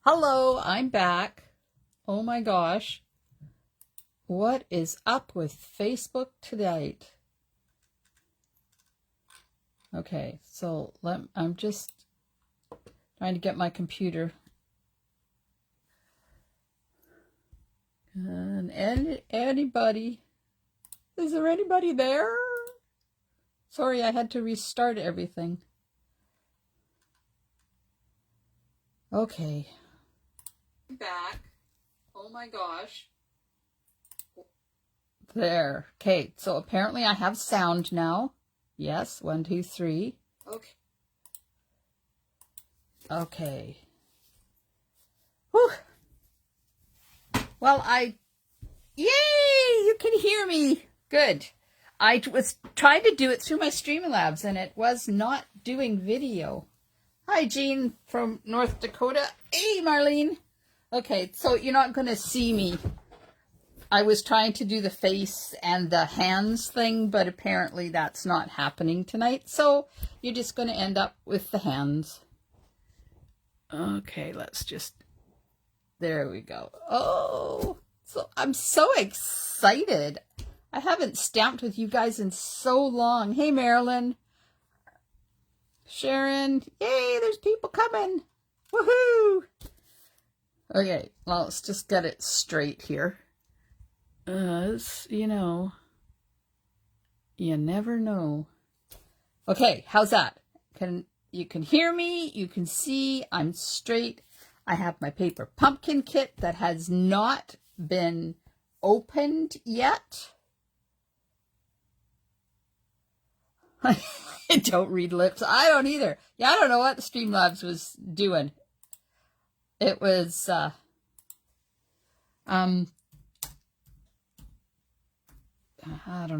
Hello, I'm back. Oh my gosh. What is up with Facebook tonight? Okay, so I'm just trying to get my computer. And anybody? Is there anybody there? Sorry, I had to restart everything. Okay. Back. Oh my gosh. There. Okay, so apparently I have sound now. Yes, 1, 2, 3. Okay. Okay. Whew. Well, yay! You can hear me. Good. I was trying to do it through my Streamlabs and it was not doing video. Hi, Jean from North Dakota. Hey, Marlene. Okay, so you're not going to see me. I was trying to do the face and the hands thing, but apparently that's not happening tonight. So you're just going to end up with the hands. Okay, there we go. Oh, so I'm so excited. I haven't stamped with you guys in so long. Hey, Marilyn. Sharon. Yay, there's people coming. Woohoo. Okay, well, let's just get it straight here. You never know. Okay, how's that? You can hear me, you can see, I'm straight. I have my paper pumpkin kit that has not been opened yet. I don't read lips. I don't either. Yeah, I don't know what the Streamlabs was doing. It was, I don't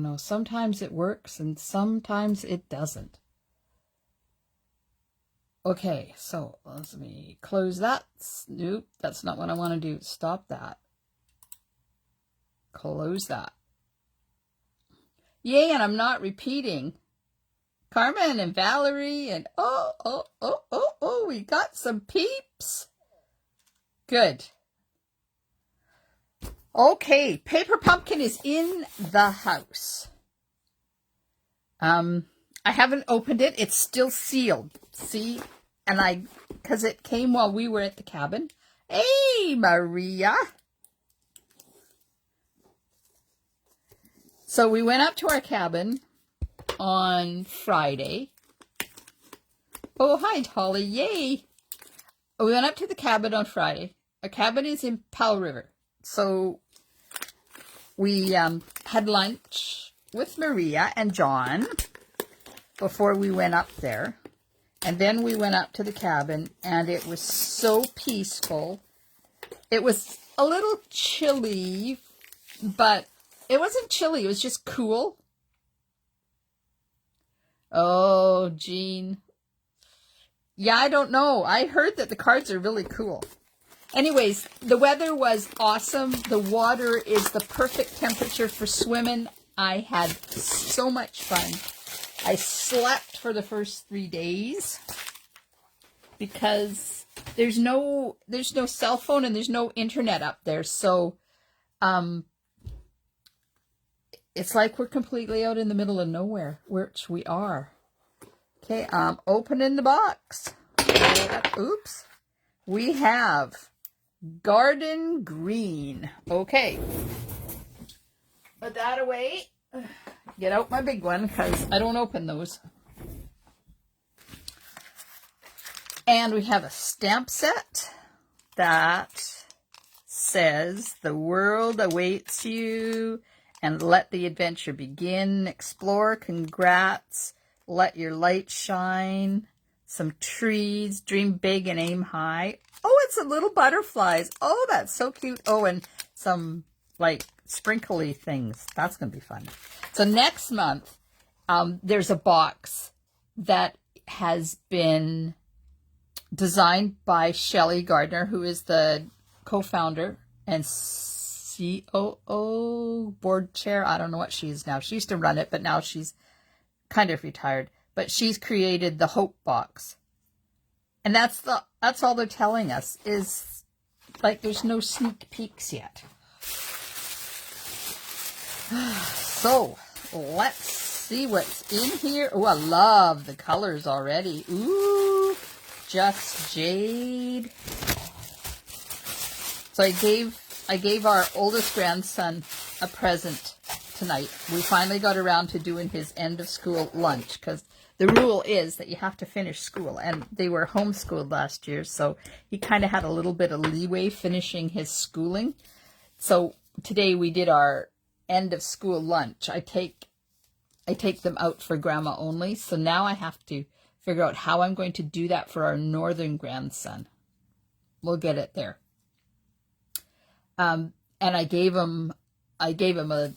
know. Sometimes it works and sometimes it doesn't. Okay, so let me close that. Nope, that's not what I want to do. Stop that. Close that. Yay, and I'm not repeating. Carmen and Valerie and oh, we got some peeps. Good. Okay, Paper Pumpkin is in the house. I haven't opened it. It's still sealed. See? And because it came while we were at the cabin. Hey, Maria. So we went up to our cabin on Friday. Oh, hi, Holly. Yay. We went up to the cabin on Friday. Our cabin is in Powell River. So we had lunch with Maria and John before we went up there. And then we went up to the cabin, and it was so peaceful. It was a little chilly, but it wasn't chilly. It was just cool. Oh, Jean. Yeah, I don't know. I heard that the cards are really cool. Anyways, the weather was awesome. The water is the perfect temperature for swimming. I had so much fun. I slept for the first 3 days because there's no cell phone and there's no internet up there. So it's like we're completely out in the middle of nowhere, which we are. Okay, opening the box. Oops. We have Garden Green. Okay. Put that away. Get out my big one because I don't open those. And we have a stamp set that says, "The world awaits you and let the adventure begin. Explore, congrats, let your light shine. Some trees, dream big and aim high." Oh, it's a little butterflies. Oh, that's so cute. Oh, and some like sprinkly things. That's going to be fun. So next month, there's a box that has been designed by Shelley Gardner, who is the co-founder and COO, board chair. I don't know what she is now. She used to run it, but now she's kind of retired. But she's created the Hope Box. And that's all they're telling us is like there's no sneak peeks yet. So let's see what's in here. Oh, I love the colors already. Ooh, Just Jade. So I gave our oldest grandson a present tonight. We finally got around to doing his end of school lunch, because the rule is that you have to finish school, and they were homeschooled last year, so he kind of had a little bit of leeway finishing his schooling. So today we did our end of school lunch. I take them out for grandma only, so now I have to figure out how I'm going to do that for our northern grandson. We'll get it there. And I gave him a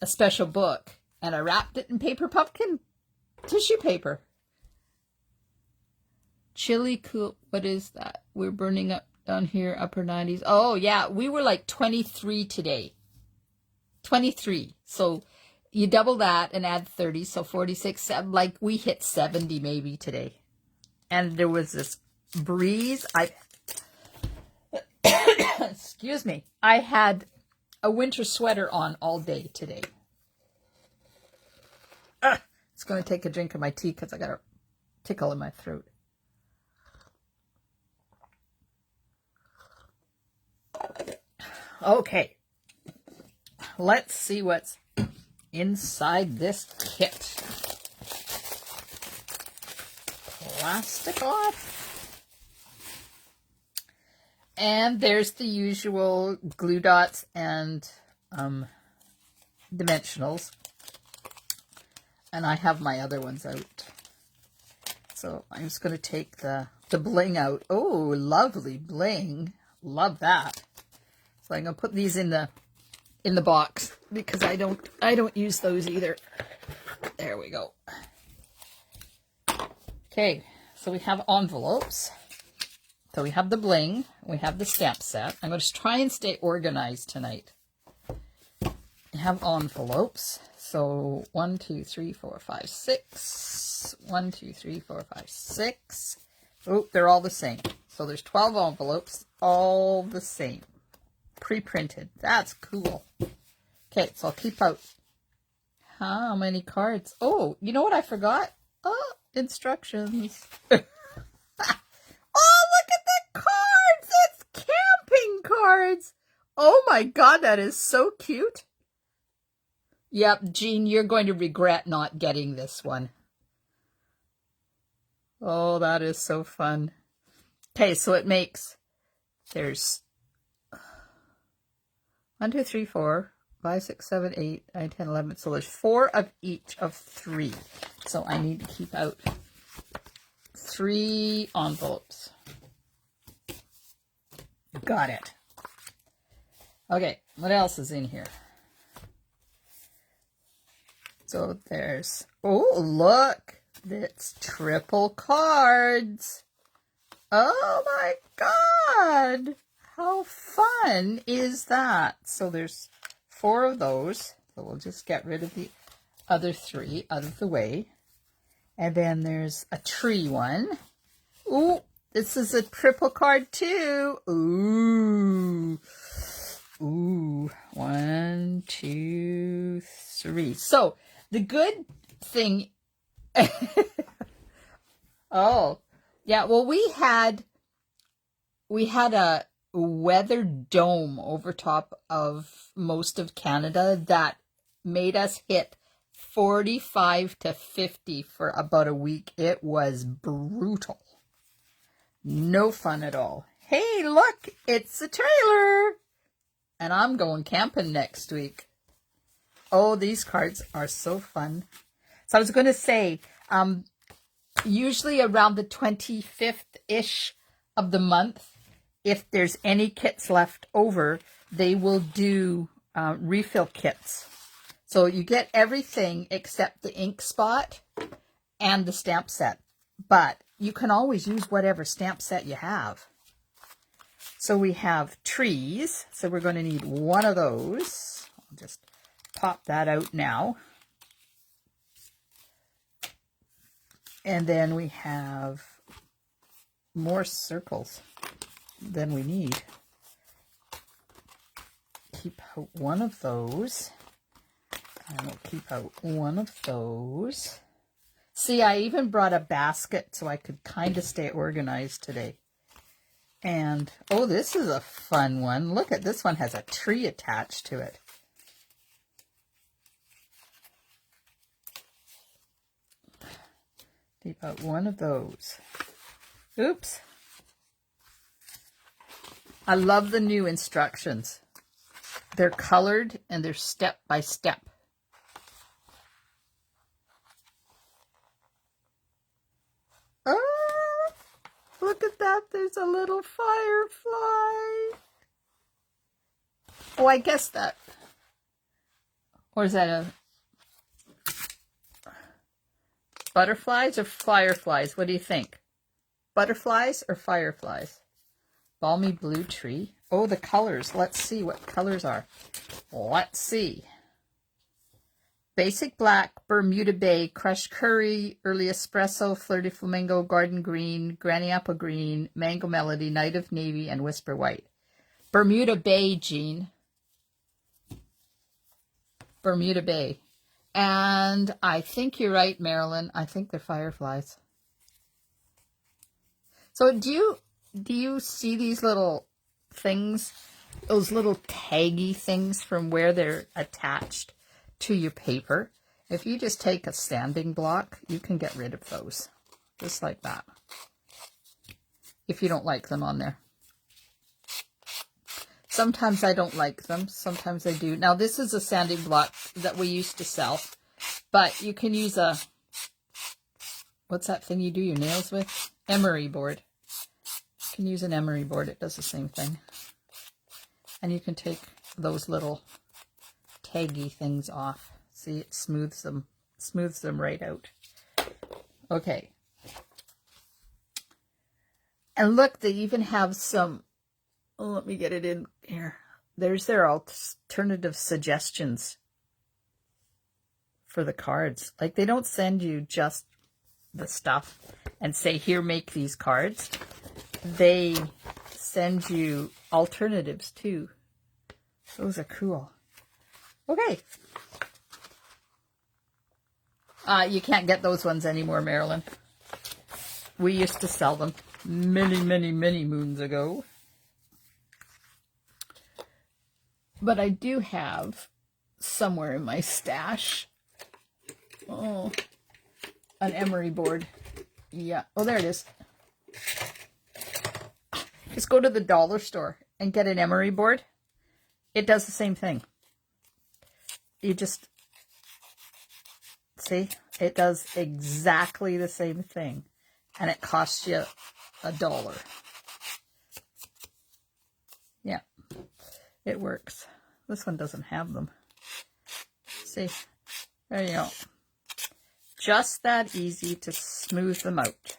special book, and I wrapped it in paper pumpkin tissue paper. Chili cool. What is that? We're burning up down here, upper 90s. Oh yeah, we were like 23 today. 23. So you double that and add 30, so 46. Like we hit 70 maybe today. And there was this breeze. Excuse me. I had a winter sweater on all day today. It's going to take a drink of my tea because I got a tickle in my throat. Okay. Let's see what's inside this kit. Plastic off. And there's the usual glue dots and dimensionals. And I have my other ones out. So I'm just going to take the bling out. Oh, lovely bling. Love that. So I'm going to put these in the box because I don't use those either. There we go. Okay, so we have envelopes. So we have the bling, we have the stamp set. I'm going to try and stay organized tonight. We have envelopes. So 1, 2, 3, 4, 5, 6. 1, 2, 3, 4, 5, 6. Oh, they're all the same. So there's 12 envelopes, all the same. Pre-printed. That's cool. Okay, so I'll keep out. How many cards? Oh, you know what I forgot? Oh, instructions. Oh, look at the cards! It's camping cards! Oh my god, that is so cute. Yep, Jean, you're going to regret not getting this one. Oh, that is so fun. Okay, so it makes, there's 1, 2, 3, 4, 5, 6, 7, 8, 9, 10, 11. So there's 4 of each of 3. So I need to keep out 3 envelopes. Got it. Okay, what else is in here? So there's, oh, look, it's triple cards. Oh my god, how fun is that? So there's 4 of those. So we'll just get rid of the other 3 out of the way. And then there's a tree one. Ooh, this is a triple card too. Ooh. Ooh. 1, 2, 3. So the good thing. Oh, yeah. Well, we had a weather dome over top of most of Canada that made us hit 45 to 50 for about a week. It was brutal. No fun at all. Hey, look, it's a trailer. And I'm going camping next week. Oh, these cards are so fun. So I was going to say, usually around the 25th-ish of the month, if there's any kits left over, they will do refill kits. So you get everything except the ink spot and the stamp set. But you can always use whatever stamp set you have. So we have trees. So we're going to need 1 of those. I'll just pop that out now. And then we have more circles than we need. keep out one of those. And we'll keep out one of those. See, I even brought a basket so I could kind of stay organized today. And, oh, this is a fun one. Look at this one, has a tree attached to it. Keep out one of those. Oops. I love the new instructions. They're colored and they're step by step. Oh, look at that. There's a little firefly. Oh, I guess that. Or is that a butterflies or fireflies? What do you think? Butterflies or fireflies? Balmy blue tree. Oh, the colors. Let's see what colors are. Let's see. Basic black, Bermuda Bay, crushed curry, early espresso, flirty flamingo, garden green, granny apple green, mango melody, night of navy, and whisper white. Bermuda Bay, Jean. Bermuda Bay. And I think you're right, Marilyn. I think they're fireflies. So do you see these little things, those little taggy things from where they're attached to your paper? If you just take a sanding block, you can get rid of those. Just like that. If you don't like them on there. Sometimes I don't like them. Sometimes I do. Now this is a sanding block that we used to sell. But you can use a, what's that thing you do your nails with? Emery board. You can use an emery board. It does the same thing. And you can take those little taggy things off. See, it smooths them right out. Okay. And look, they even have some, oh, let me get it in here. There's their alternative suggestions for the cards. Like, they don't send you just the stuff and say, here, make these cards. They send you alternatives too. Those are cool. Okay. You can't get those ones anymore, Marilyn. We used to sell them many, many, many moons ago. But I do have somewhere in my stash, oh, an emery board. Yeah. Oh, there it is. Just go to the dollar store and get an emery board. It does the same thing. You just, see, it does exactly the same thing. And it costs you $1. Yeah, it works. This one doesn't have them. See, there you go. Just that easy to smooth them out.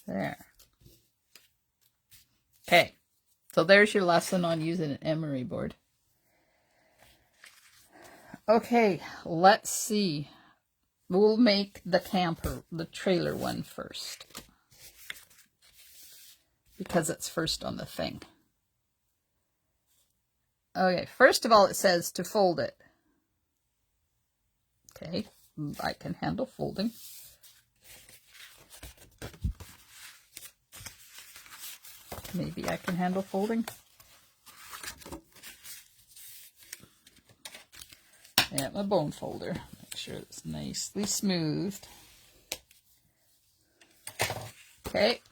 There. Okay, so there's your lesson on using an emery board. Okay, let's see. We'll make the camper, the trailer one first, because it's first on the thing. Okay, first of all, it says to fold it. Okay, I can handle folding. Maybe I can handle folding. Yeah, my bone folder. Make sure it's nicely smoothed. Okay.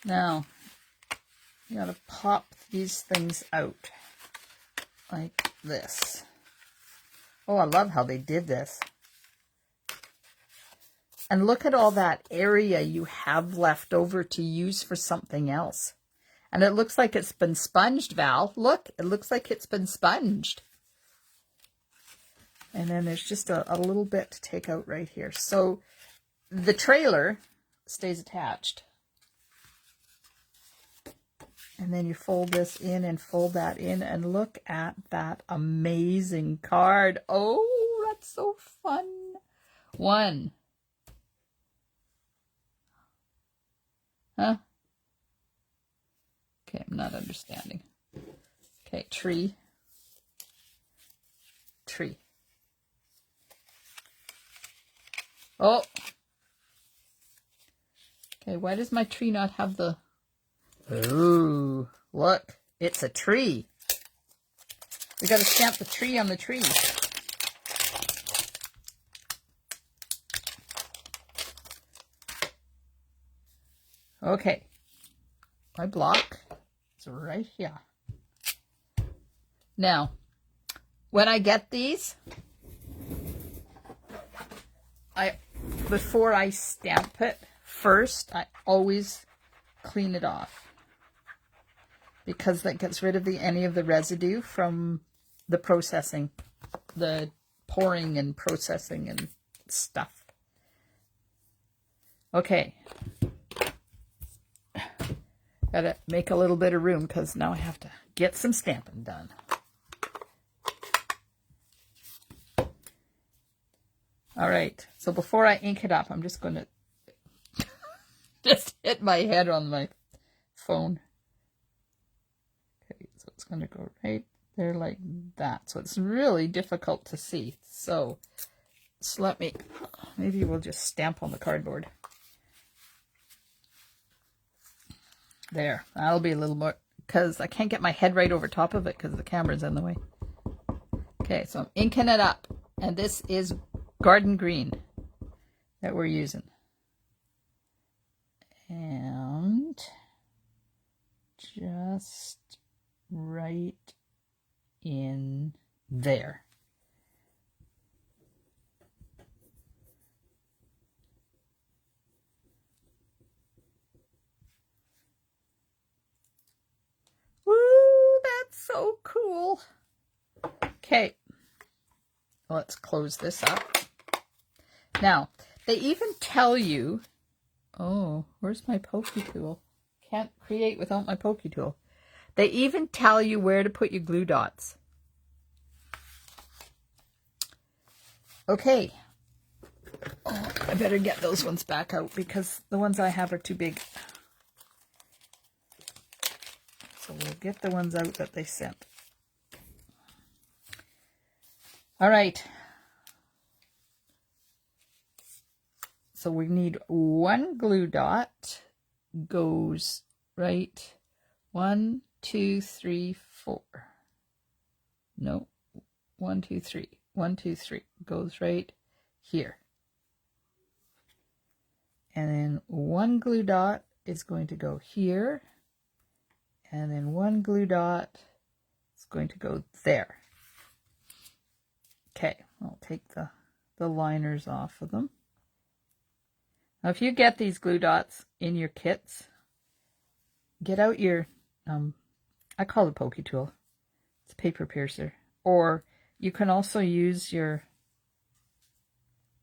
Now, you gotta pop these things out like this. Oh, I love how they did this. And look at all that area you have left over to use for something else. And it looks like it's been sponged, Val. Look, it looks like it's been sponged. And then there's just a little bit to take out right here. So the trailer stays attached. And then you fold this in and fold that in. And look at that amazing card. Oh, that's so fun. 1. Huh? Okay, I'm not understanding. Okay, tree. Tree. Oh! Okay, why does my tree not have the... Ooh, look, it's a tree. We got to stamp the tree on the tree. Okay, my block is right here. Now, when I get these, before I stamp it, first I always clean it off, because that gets rid of any of the residue from the processing, the pouring and processing and stuff. Okay. Gotta make a little bit of room because now I have to get some stamping done. All right, so before I ink it up, I'm just going to just hit my head on my phone. Okay, so it's going to go right there like that. So it's really difficult to see. So let me, maybe we'll just stamp on the cardboard. There, that'll be a little more, because I can't get my head right over top of it because the camera's in the way. Okay, so I'm inking it up, and this is garden green that we're using. And just right in there. Woo, that's so cool. Okay, let's close this up. Now, they even tell you, oh, where's my pokey tool? Can't create without my pokey tool. They even tell you where to put your glue dots. Okay. Oh, I better get those ones back out because the ones I have are too big. So we'll get the ones out that they sent. All right. So we need one glue dot goes right 1, 2, 3, 4. No, 1, 2, 3. 1, 2, 3 goes right here. And then one glue dot is going to go here. And then one glue dot is going to go there. Okay, I'll take the liners off of them. Now, if you get these glue dots in your kits, get out your, I call it a pokey tool. It's a paper piercer. Or you can also use your,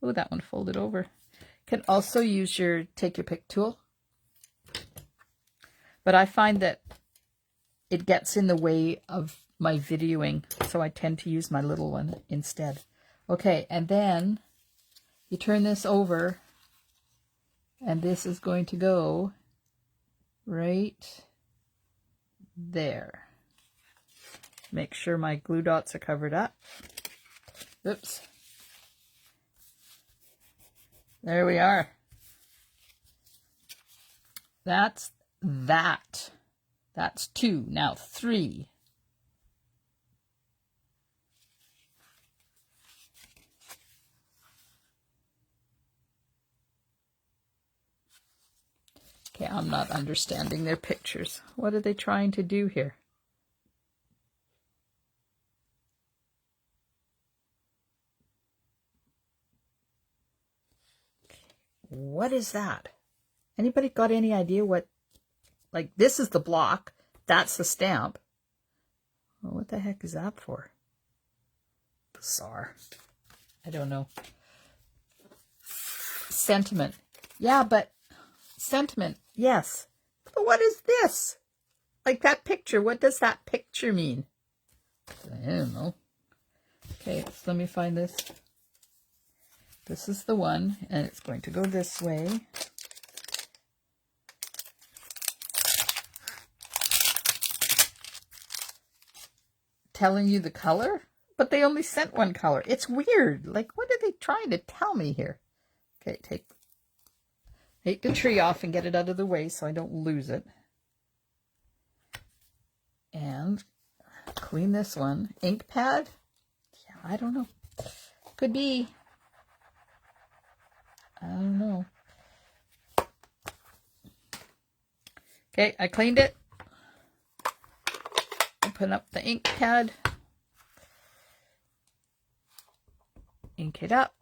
oh, that one folded over. You can also use your take your pick tool. But I find that it gets in the way of my videoing, so I tend to use my little one instead. Okay, and then you turn this over, and this is going to go right there. Make sure my glue dots are covered up. Oops. There we are. That's that. That's 2. Now 3. Okay, I'm not understanding their pictures. What are they trying to do here? What is that? Anybody got any idea what, like, this is the block, that's the stamp. Well, what the heck is that for? Bizarre. I don't know. Sentiment. Yeah, but sentiment, yes. But what is this? Like that picture, what does that picture mean? I don't know. Okay, so let me find this. This is the one, and it's going to go this way. Telling you the color, but they only sent one color. It's weird. Like, what are they trying to tell me here? Okay, take the tree off and get it out of the way so I don't lose it. And clean this one. Ink pad? Yeah, I don't know. Could be. I don't know. Okay, I cleaned it. Open up the ink pad. Ink it up.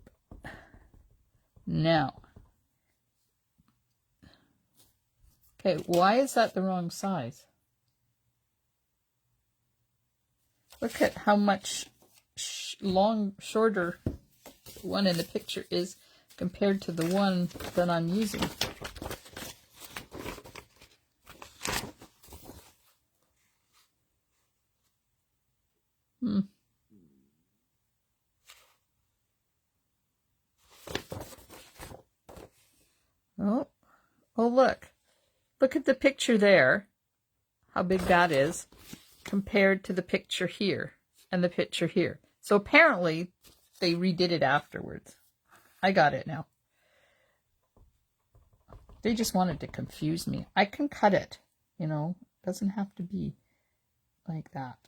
Now. Okay, why is that the wrong size? Look at how much shorter the one in the picture is compared to the one that I'm using. Oh, look. Look at the picture there, how big that is, compared to the picture here and the picture here. So apparently they redid it afterwards. I got it now. They just wanted to confuse me. I can cut it, you know. It doesn't have to be like that.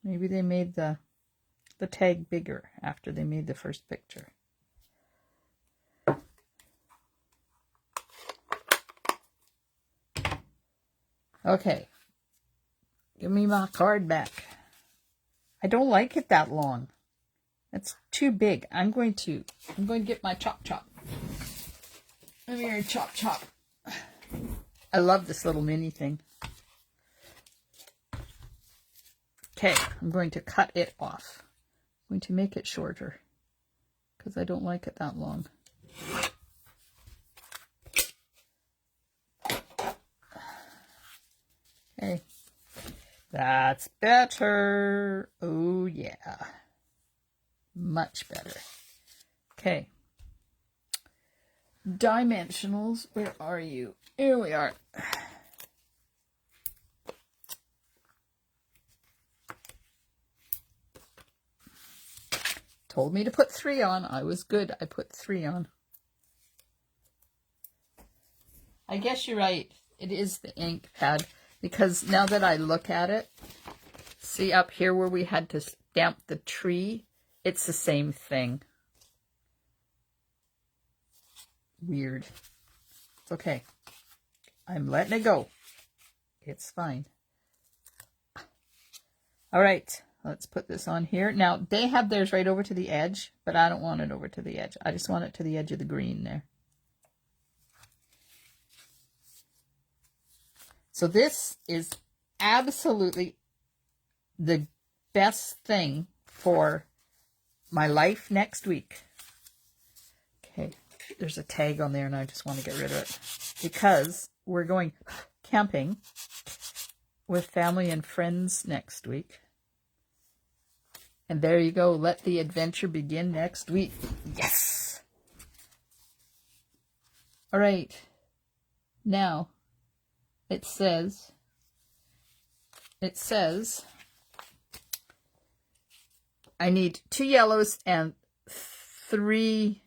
Maybe they made the tag bigger after they made the first picture. Okay, give me my card back. I don't like it that long. It's too big. I'm going to get my chop. Let me hear chop. I love this little mini thing. Okay, I'm going to cut it off. I'm going to make it shorter because I don't like it that long. Okay, that's better. Oh yeah, much better. Okay, dimensionals, where are you? Here we are. Told me to put 3 on. I was good. I put 3 on. I guess you're right. It is the ink pad. Because now that I look at it, see up here where we had to stamp the tree, it's the same thing. Weird. It's okay. I'm letting it go. It's fine. All right, let's put this on here. Now, they have theirs right over to the edge, but I don't want it over to the edge. I just want it to the edge of the green there. So this is absolutely the best thing for my life next week. Okay, there's a tag on there and I just want to get rid of it because we're going camping with family and friends next week. And there you go. Let the adventure begin next week. Yes! All right. Now, it says, I need 2 yellows and 3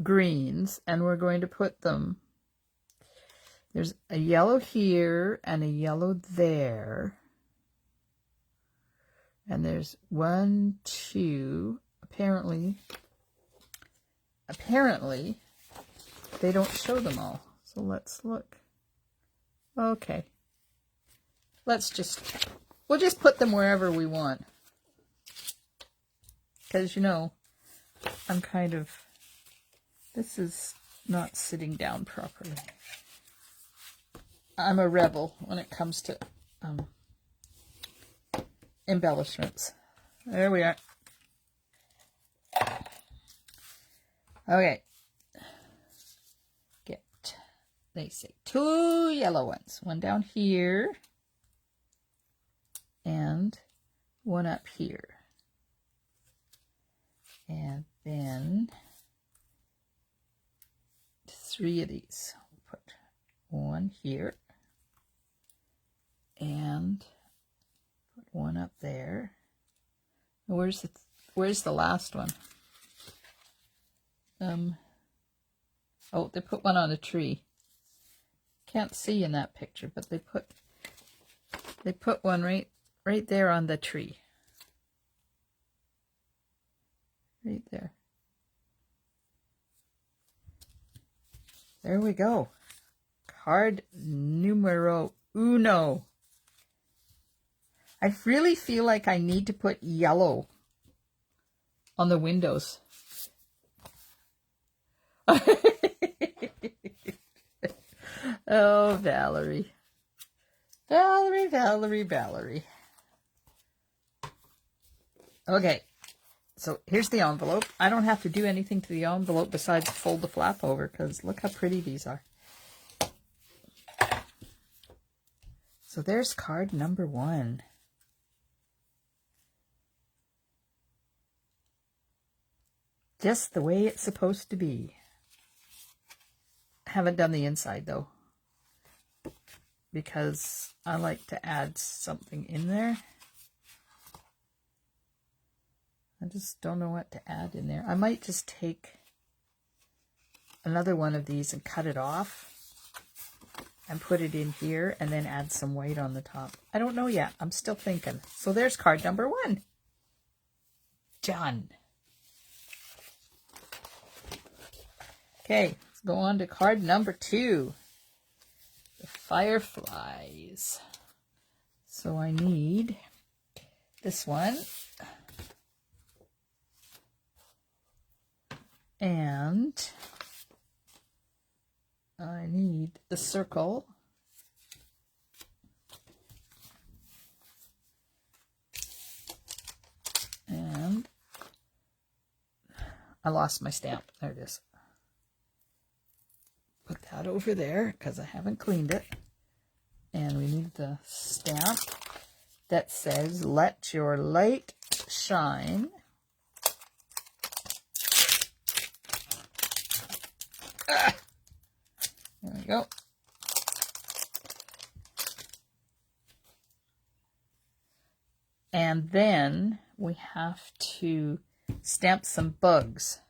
greens, and we're going to put them, there's a yellow here and a yellow there, and there's 1, 2, apparently they don't show them all, so let's look. Okay, we'll just put them wherever we want. Because, you know, I'm kind of, this is not sitting down properly. I'm a rebel when it comes to embellishments. There we are. Okay. They say 2 yellow ones. 1 down here. And 1 up here. And then 3 of these. We'll put one here and put one up there. Where's the last one? Oh, they put one on a tree. Can't see in that picture, but they put one right there on the tree. Right there. There we go. Card numero uno. I really feel like I need to put yellow on the windows. Oh, Valerie. Valerie. Okay, so here's the envelope. I don't have to do anything to the envelope besides fold the flap over, because look how pretty these are. So there's card number 1. Just the way it's supposed to be. Haven't done the inside though, because I like to add something in there. I just don't know what to add in there. I might just take another one of these and cut it off and put it in here and then add some white on the top. I don't know yet. I'm still thinking. So there's card number 1. Done. Okay, let's go on to card number 2. The Fireflies. So I need this one. And I need the circle. And I lost my stamp. There it is. Put that over there because I haven't cleaned it. And we need the stamp that says, "Let your light shine." There we go. And then we have to stamp some bugs.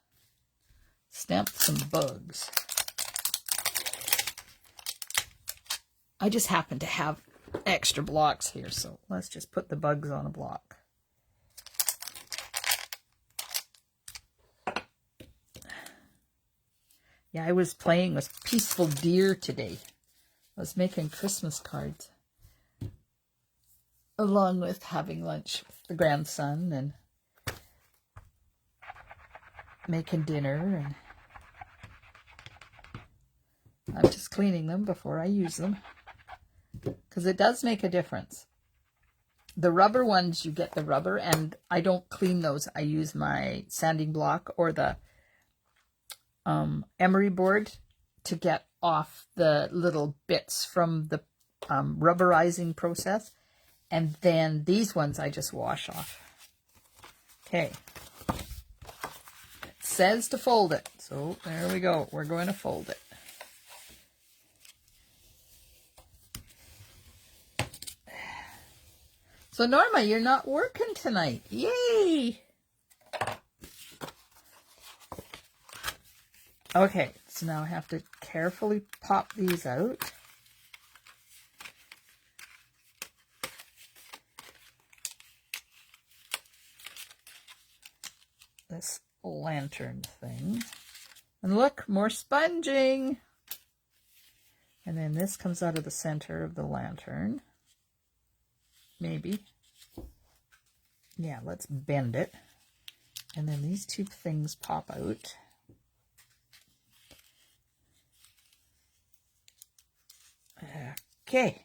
I just happen to have extra blocks here, so let's just put the bugs on a block. Yeah, I was playing with Peaceful Deer today. I was making Christmas cards along with having lunch with the grandson and making dinner, and I'm just cleaning them before I use them because it does make a difference. The rubber ones, you get the rubber, and I don't clean those. I use my sanding block or the emery board to get off the little bits from the rubberizing process, and then these ones I just wash off. Okay, it says to fold it, so there we go. We're going to fold it. So Norma, you're not working tonight. Yay! Okay, so now I have to carefully pop these out. This lantern thing. And look, more sponging. And then this comes out of the center of the lantern. Maybe. Yeah, let's bend it. And then these two things pop out. Okay.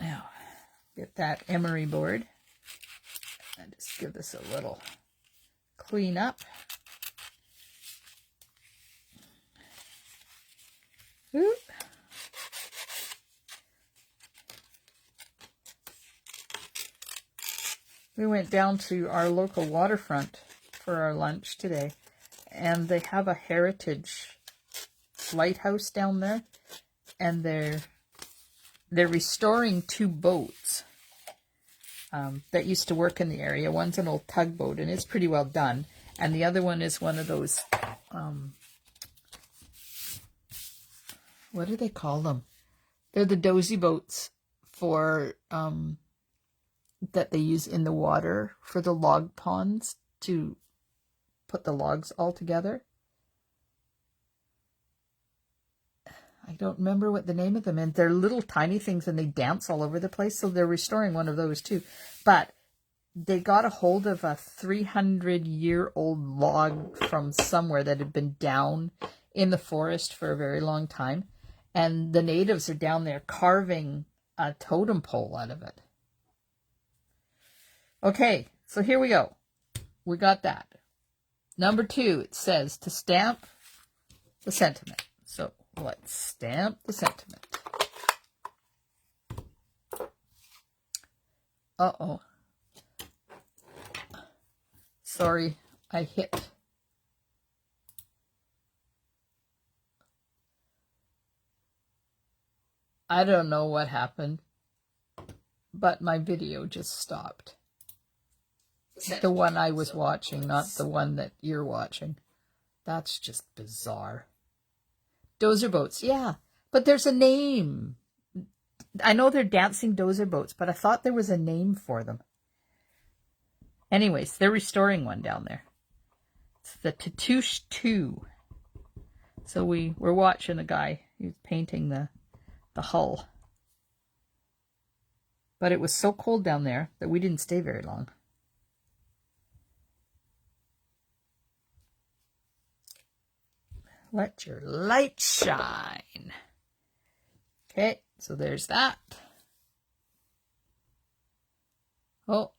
Now, get that emery board. And just give this a little clean up. Oop. We went down to our local waterfront for our lunch today, and they have a heritage lighthouse down there, and they're restoring 2 boats that used to work in the area. One's an old tugboat, and it's pretty well done, and the other one is one of those, what do they call them? They're the dozy boats for that they use in the water for the log ponds to put the logs all together. I don't remember what the name of them is. They're little tiny things and they dance all over the place. So they're restoring one of those too. But they got a hold of a 300-year-old log from somewhere that had been down in the forest for a very long time. And the natives are down there carving a totem pole out of it. Okay, so here we go. We got that. Number 2, it says to stamp the sentiment. So let's stamp the sentiment. Uh-oh. Sorry, I hit. I don't know what happened, but my video just stopped. The one I was watching, not the one that you're watching. That's just bizarre. Dozer boats, yeah, but there's a name. I know they're dancing dozer boats, but I thought there was a name for them. Anyways, they're restoring one down there. It's the Tatouche 2. So we're watching a guy who's painting the hull. But it was so cold down there that we didn't stay very long. Let your light shine. Okay, so there's that. Oh,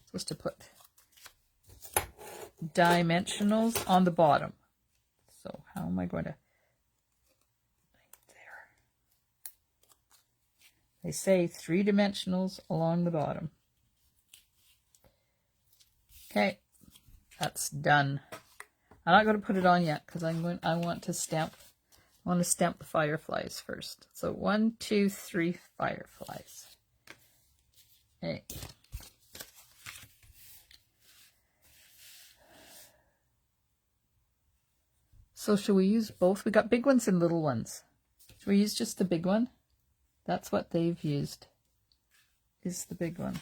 supposed to put dimensionals on the bottom. So how am I going to? Right there. They say 3 dimensionals along the bottom. Okay, that's done. I'm not going to put it on yet because I want to stamp the fireflies first. So 1, 2, 3 fireflies. Okay. So should we use both? We got big ones and little ones. Should we use just the big one? That's what they've used, is the big one.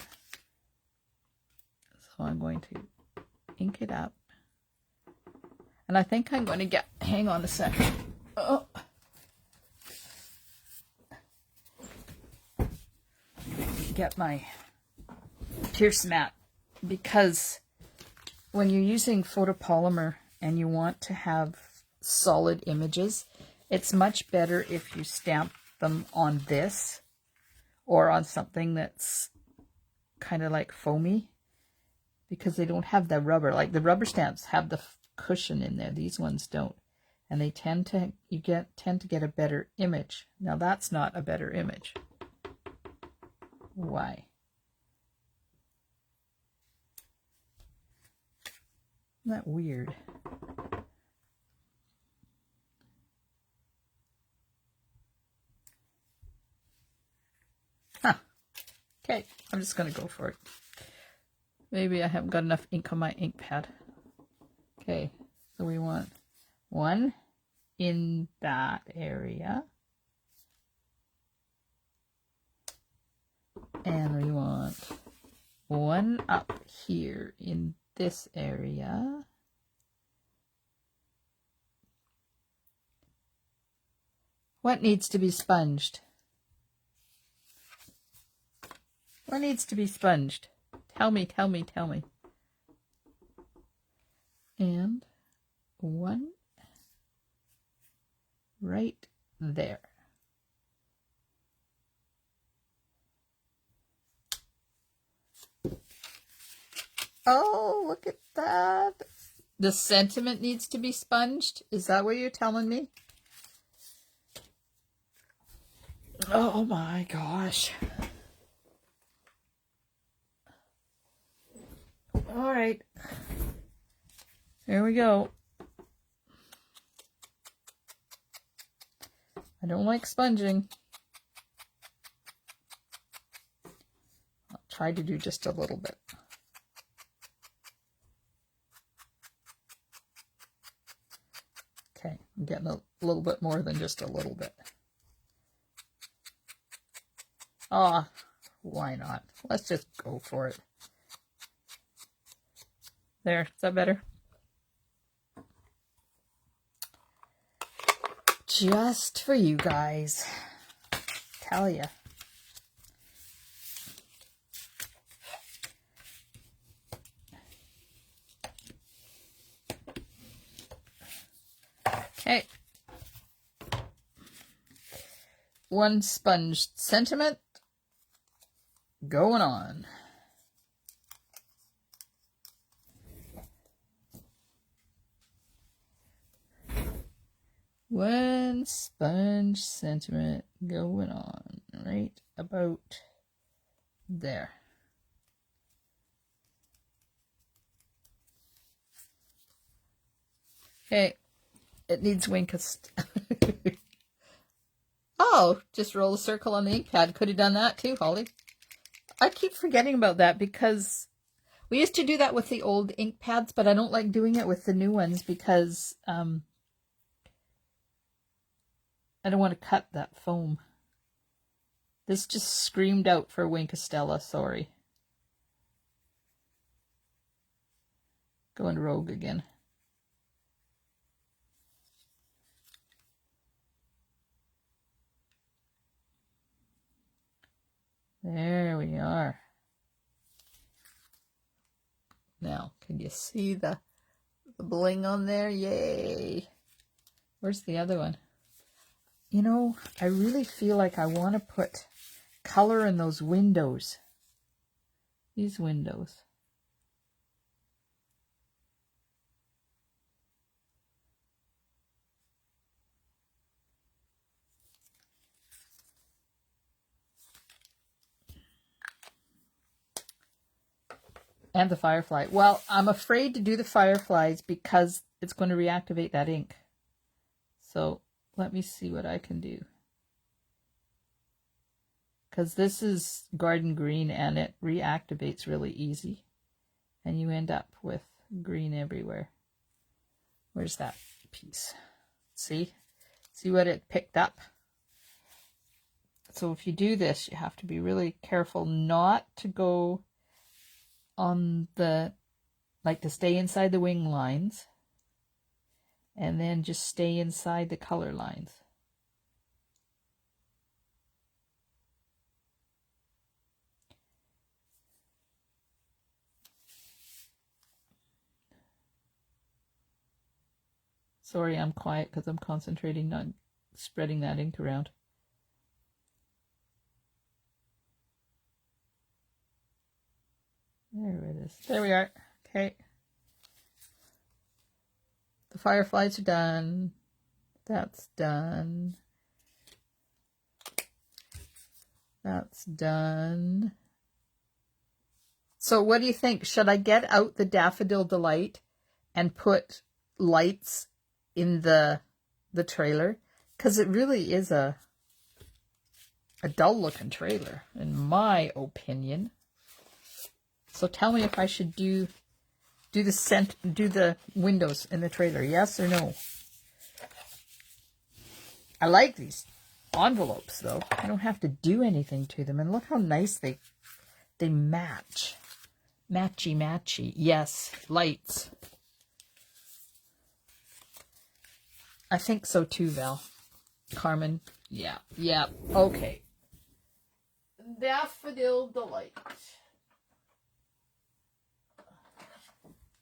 So I'm going to ink it up. And I think I'm going to get, hang on a second. Oh. Get my pierce mat, because when you're using photopolymer and you want to have solid images, it's much better if you stamp them on this or on something that's kind of like foamy, because they don't have the rubber. Like the rubber stamps have the cushion in there. These ones don't, and they tend to get a better image. Now that's not a better image. Why? Isn't that weird? Huh. Okay, I'm just going to go for it. Maybe I haven't got enough ink on my ink pad. Okay, so we want 1 in that area. And we want 1 up here in this area. What needs to be sponged? What needs to be sponged? Tell me, tell me, tell me. And 1 right there. Oh, look at that. The sentiment needs to be sponged? Is that what you're telling me? Oh my gosh. All right. Here we go. I don't like sponging. I'll try to do just a little bit. Okay, I'm getting a little bit more than just a little bit. Ah, why not? Let's just go for it. There, is that better? Just for you guys. Tell ya. Okay. One sponge sentiment going on. One sponge sentiment going on right about there. Okay, it needs Winkest. Oh, just roll a circle on the ink pad. Could have done that too, Holly. I keep forgetting about that because we used to do that with the old ink pads, but I don't like doing it with the new ones because I don't want to cut that foam. This just screamed out for Winkestella, sorry. Going rogue again. There we are. Now, can you see the bling on there? Yay! Where's the other one? You know, I really feel like I want to put color in those windows. These windows. And the firefly. Well, I'm afraid to do the fireflies because it's going to reactivate that ink. So let me see what I can do. Because this is garden green and it reactivates really easy. And you end up with green everywhere. Where's that piece? See? See what it picked up? So if you do this, you have to be really careful not to go on the, like to stay inside the wing lines. And then just stay inside the color lines. Sorry, I'm quiet because I'm concentrating on spreading that ink around. There it is. There we are. Okay. The fireflies are done. That's done. That's done. So what do you think? Should I get out the Daffodil Delight and put lights in the trailer? Because it really is a dull looking trailer, in my opinion. So tell me if I should do the windows in the trailer, yes or no? I like these envelopes though. I don't have to do anything to them, and look how nice they match. Matchy matchy. Yes, lights. I think so too, Val. Carmen. Yeah. Okay. Daffodil Delight.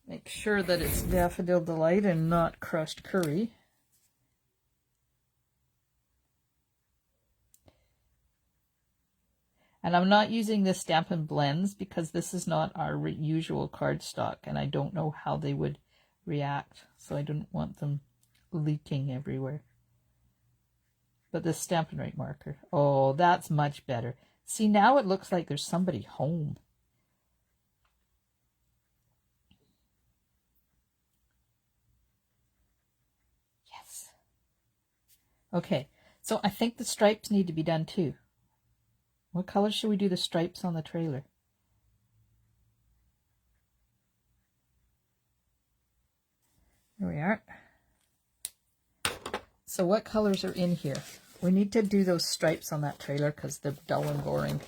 Make sure that it's Daffodil Delight and not crushed curry. And I'm not using this Stampin' Blends because this is not our usual cardstock, and I don't know how they would react, so I don't want them leaking everywhere. But this Stampin' Rite marker, oh, that's much better. See, now it looks like there's somebody home. Okay, so I think the stripes need to be done too. What color should we do the stripes on the trailer? There we are. So what colors are in here? We need to do those stripes on that trailer because they're dull and boring.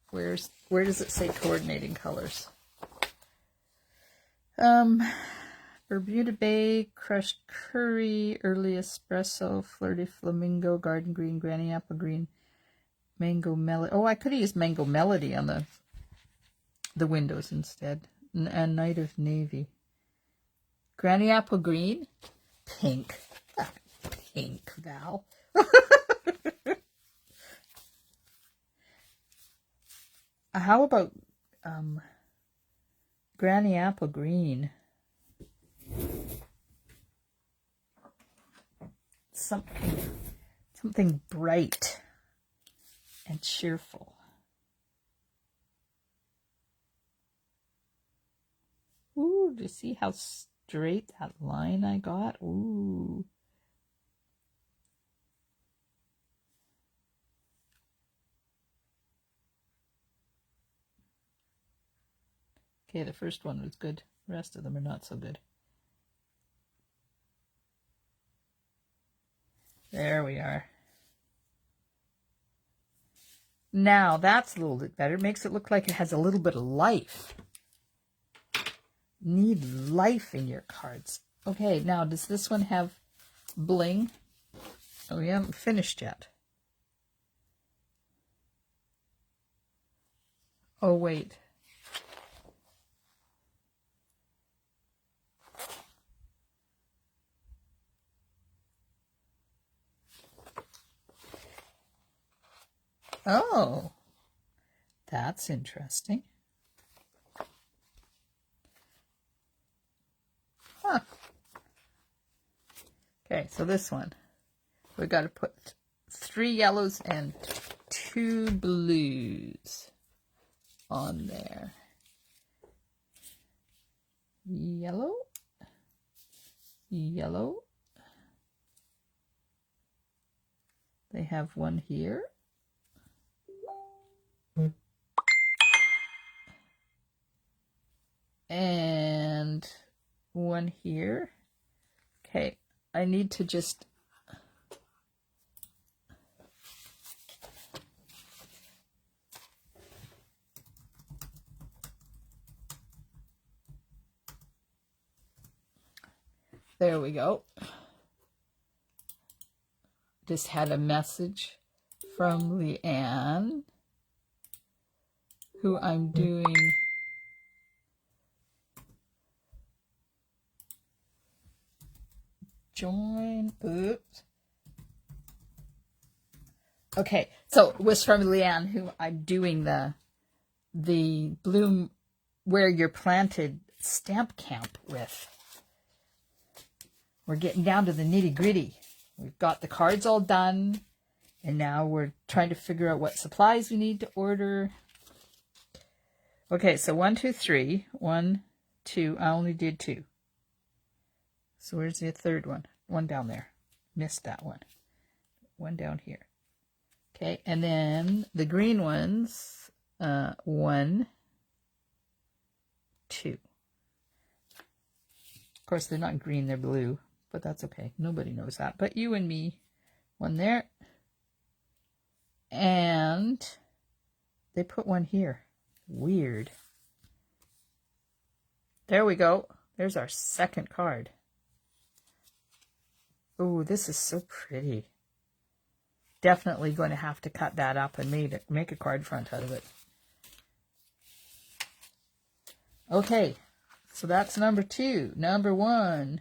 Where does it say coordinating colors? Bermuda Bay, crushed curry, early espresso, flirty flamingo, garden green, granny apple green, mango melody. Oh, I could have used mango melody on the windows instead. And night of navy. Granny apple green, pink. Ah, pink, Val. How about Granny apple green? Something bright and cheerful. Ooh, do you see how straight that line I got? Ooh. Okay, the first one was good. The rest of them are not so good. There we are. Now that's a little bit better. It makes it look like it has a little bit of life. Need life in your cards. Okay, now does this one have bling? Oh, we haven't finished yet. Oh, wait. Oh, that's interesting. Huh. Okay, so this one, we've got to put 3 yellows and 2 blues on there. Yellow, yellow. They have one here. And one here. Okay, I need to just there we go. Just had a message from Leanne, who I'm doing join. Oops. Okay, so it was from Leanne, who I'm doing the bloom where you're planted stamp camp with. We're getting down to the nitty gritty. We've got the cards all done, and now we're trying to figure out what supplies we need to order. Okay, so 1, 2, 3. 1, 2. I only did 2. So where's the third one? One down there. Missed that one. One down here. Okay, and then the green ones, 1, 2. Of course, they're not green, they're blue, but that's okay. Nobody knows that. But you and me, one there. And they put one here. Weird. There we go. There's our second card. Oh, this is so pretty. Definitely going to have to cut that up and make a card front out of it. Okay, so that's number 2. Number 1.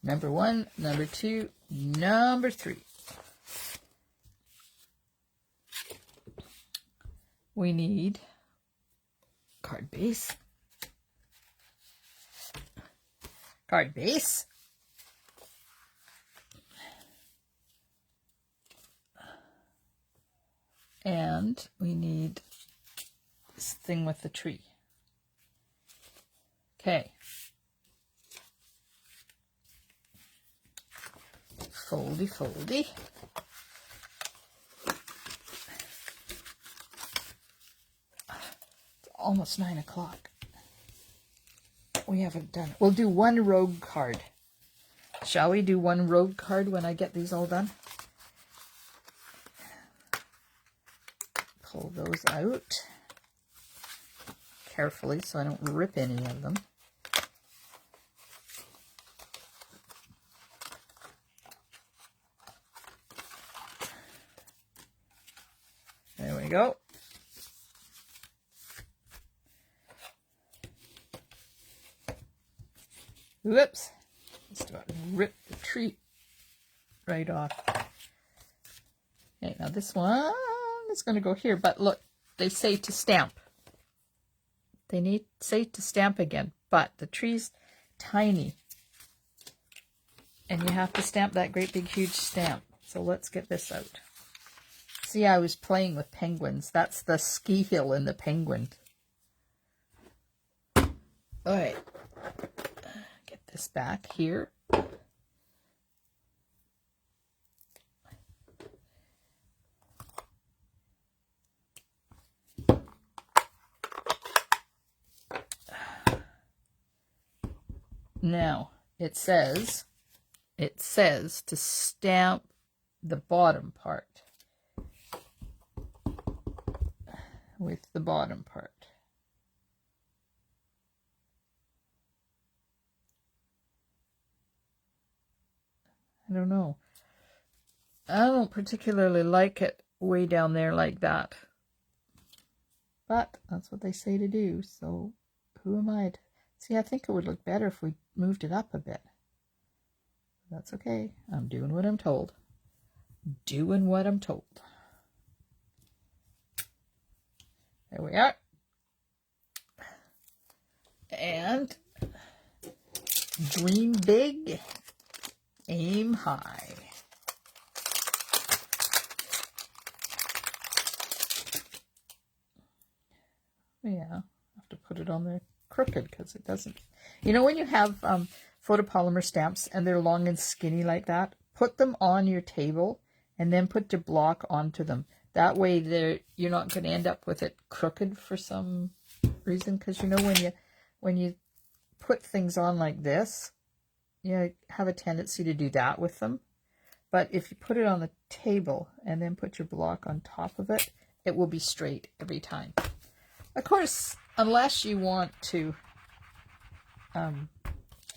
Number 1, number 2, number 3. We need card base. Card base. And we need this thing with the tree. Okay. foldy, foldy. It's almost 9 o'clock. We haven't done it. We'll do one rogue card. Shall we do one rogue card when I get these all done? Pull those out carefully so I don't rip any of them. There we go. Whoops. Just about rip the tree right off. Okay, now this one is going to go here, but look, they say to stamp. They say to stamp again, but the tree's tiny. And you have to stamp that great big huge stamp. So let's get this out. See, I was playing with penguins. That's the ski hill in the penguin. All right. Get this back here. Now, it says to stamp the bottom part with the bottom part. I don't know. I don't particularly like it way down there like that. But that's what they say to do, so who am I to... See, I think it would look better if we moved it up a bit. That's okay. I'm doing what I'm told. Doing what I'm told. There we are. And dream big, aim high. Yeah, I have to put it on there crooked because it doesn't. You know when you have photopolymer stamps and they're long and skinny like that, put them on your table and then put your block onto them. That way you're not going to end up with it crooked for some reason, because you know when you put things on like this, you have a tendency to do that with them. But if you put it on the table and then put your block on top of it, it will be straight every time. Of course, unless you want to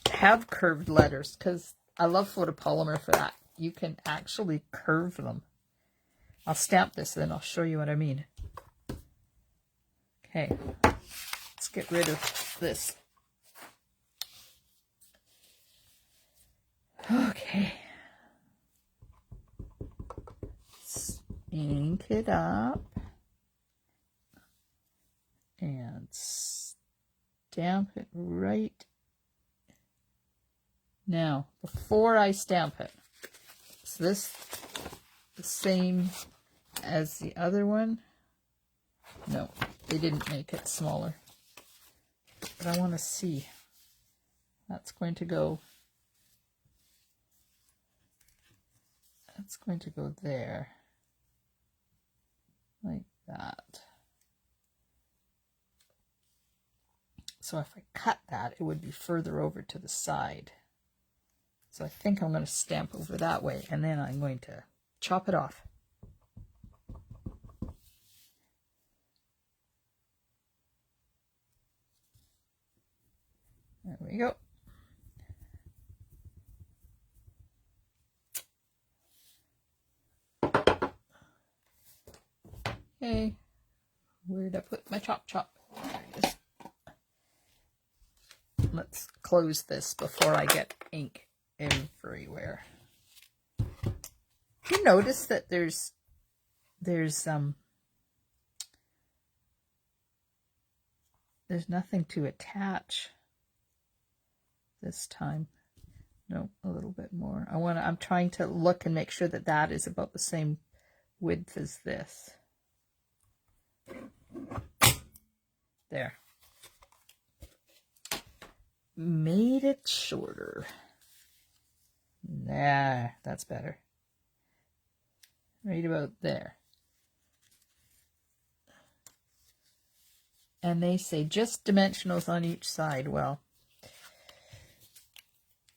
have curved letters, because I love photopolymer for that. You can actually curve them. I'll stamp this, then I'll show you what I mean. Okay, let's get rid of this. Okay. Let's ink it up. And stamp it right now before I stamp it. Is this the same as the other one? No, they didn't make it smaller. But I want to see. That's going to go. That's going to go there. Like that. So if I cut that, it would be further over to the side. So I think I'm going to stamp over that way, and then I'm going to chop it off. There we go. Okay, where did I put my chop? There it is. Let's close this before I get ink everywhere. You notice that there's nothing to attach this time. No, a little bit more. I'm trying to look and make sure that that is about the same width as this. There. Made it shorter. Nah, that's better. Right about there. And they say just dimensionals on each side. Well,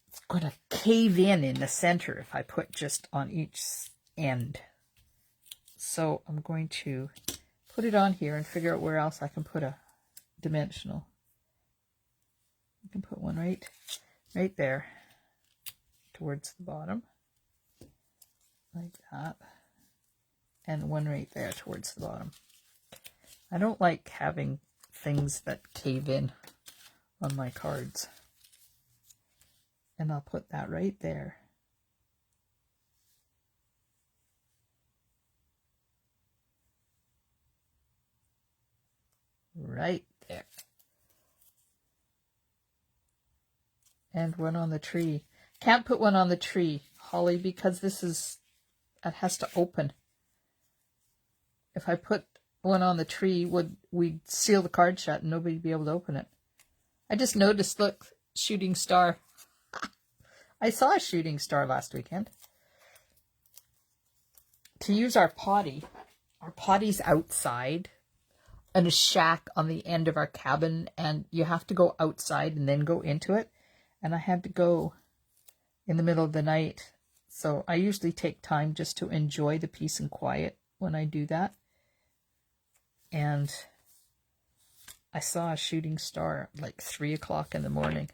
it's going to cave in the center if I put just on each end. So I'm going to put it on here and figure out where else I can put a dimensional. I can put one right there towards the bottom, like that, and one right there towards the bottom. I don't like having things that cave in on my cards. And I'll put that right there. Right there. And one on the tree. Can't put one on the tree, Holly, because it has to open. If I put one on the tree, we'd seal the card shut and nobody'd be able to open it. I just noticed, look, shooting star. I saw a shooting star last weekend. To use our potty's outside in a shack on the end of our cabin, and you have to go outside and then go into it. And I had to go in the middle of the night. So I usually take time just to enjoy the peace and quiet when I do that. And I saw a shooting star at like 3 o'clock in the morning.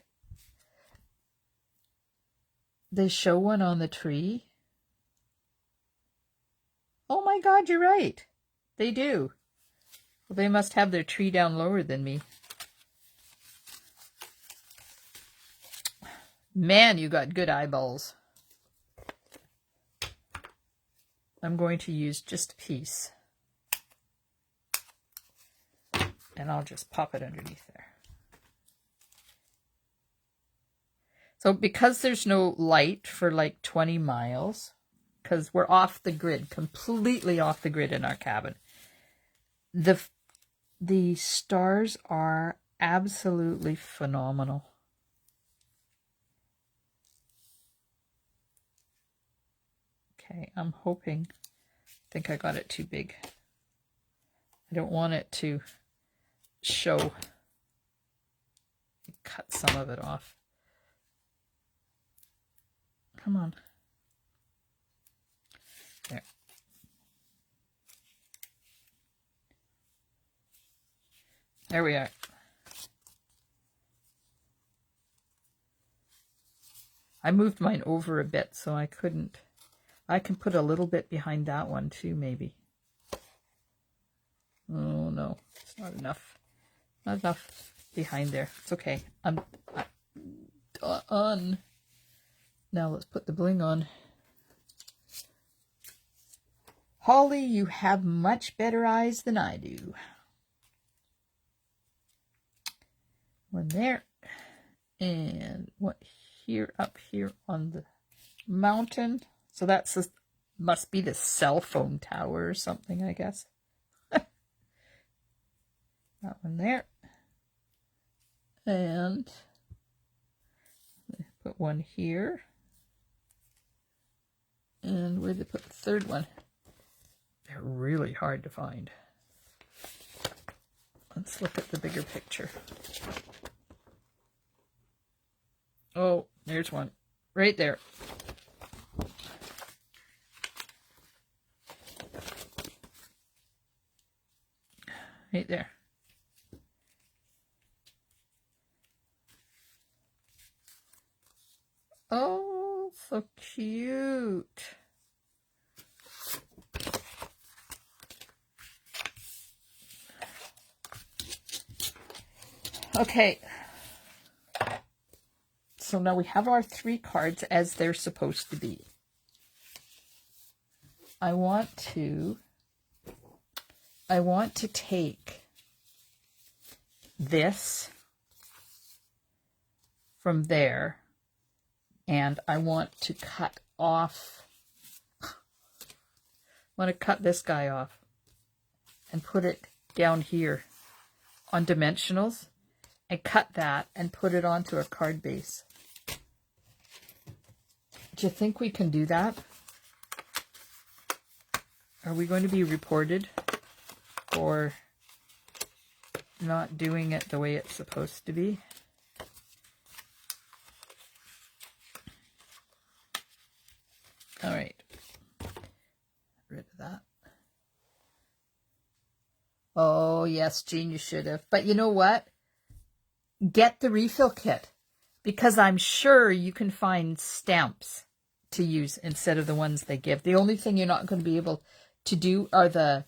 They show one on the tree. Oh my God, you're right. They do. Well, they must have their tree down lower than me. Man, you got good eyeballs. I'm going to use just a piece. And I'll just pop it underneath there. So because there's no light for like 20 miles, because we're off the grid, completely off the grid in our cabin, the stars are absolutely phenomenal. Okay, I'm hoping, I think I got it too big. I don't want it to show. Cut some of it off. Come on. There. There we are. I moved mine over a bit so I couldn't. I can put a little bit behind that one too, maybe. Oh no, it's not enough. Not enough behind there. It's okay. I'm done. Now let's put the bling on. Holly, you have much better eyes than I do. One there. And what here, up here on the mountain. So that's must be the cell phone tower or something, I guess. That one there. And put one here. And where did they put the third one? They're really hard to find. Let's look at the bigger picture. Oh, there's one. Right there. Right there. Oh, so cute. Okay. So now we have our 3 cards as they're supposed to be. I want to take this from there, and I want to cut off, I want to cut this guy off and put it down here on dimensionals and cut that and put it onto a card base. Do you think we can do that? Are we going to be reported for not doing it the way it's supposed to be? All right. Rid of that. Oh, yes, Jean, you should have. But you know what? Get the refill kit, because I'm sure you can find stamps to use instead of the ones they give. The only thing you're not going to be able to do are the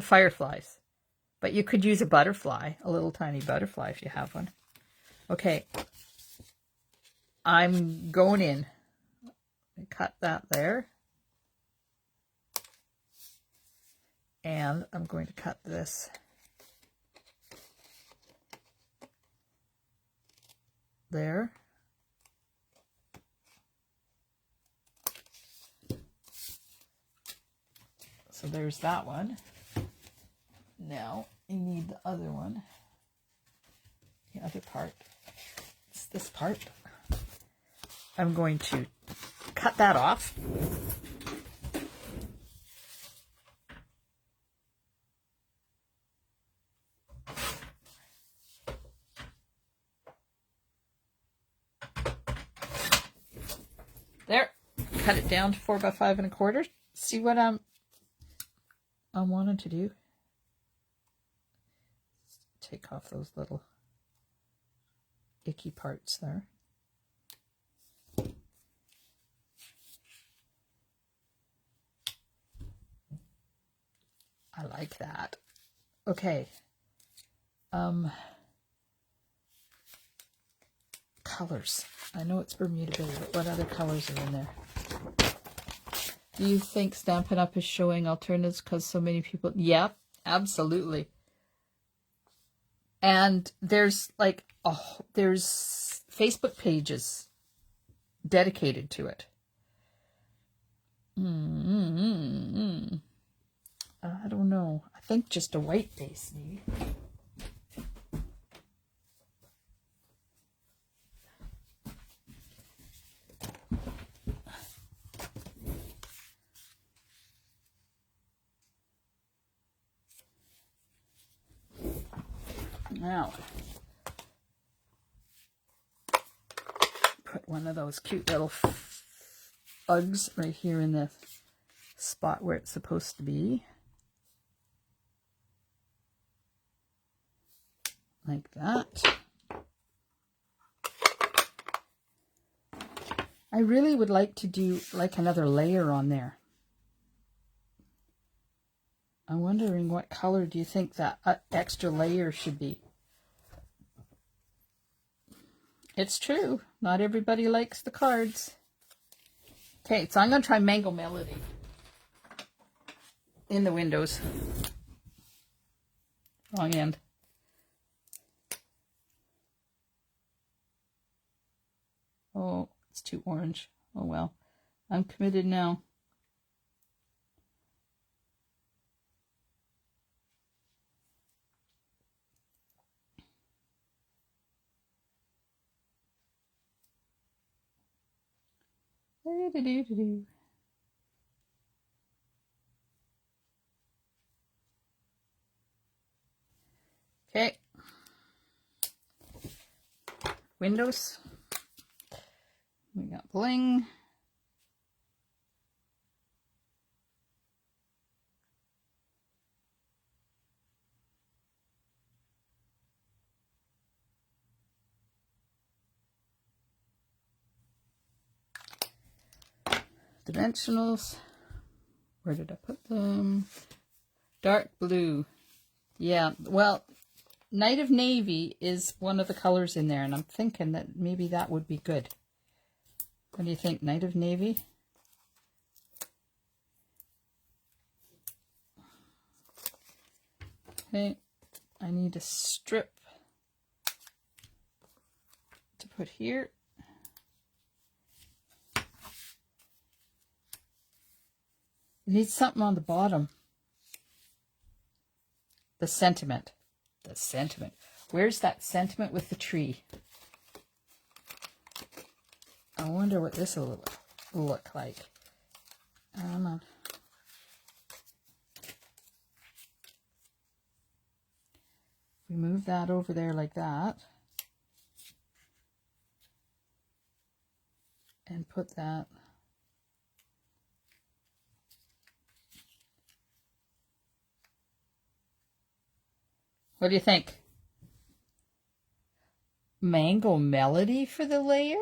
fireflies. But you could use a butterfly, a little tiny butterfly if you have one. Okay. I'm going in. Cut that there. And I'm going to cut this there. So there's that one. Now you need the other one. The other part. It's this part. I'm going to cut that off. There. Cut it down to 4 by 5 1/4. See what I'm wanting to do? Take off those little icky parts there. I like that. Okay. Colors. I know it's Bermuda Bay, but what other colors are in there? Do you think Stampin' Up! Is showing alternatives because so many people... Yeah, absolutely. And there's like, there's Facebook pages dedicated to it. I don't know. I think just a white base, maybe. Now, put one of those cute little bugs right here in the spot where it's supposed to be. Like that. I really would like to do like another layer on there. I'm wondering what color do you think that extra layer should be? It's true. Not everybody likes the cards. Okay, so I'm going to try Mango Melody in the windows. Wrong end. Oh, it's too orange. Oh well. I'm committed now. Okay. Windows. We got bling. Dimensionals. Where did I put them? Dark blue. Yeah, well, Night of Navy is one of the colors in there, and I'm thinking that maybe that would be good. What do you think, Night of Navy? Okay, I need a strip to put here. It needs something on the bottom. The sentiment. The sentiment. Where's that sentiment with the tree? I wonder what this will look like. Come on. We move that over there like that. And put that. What do you think? Mango Melody for the layer?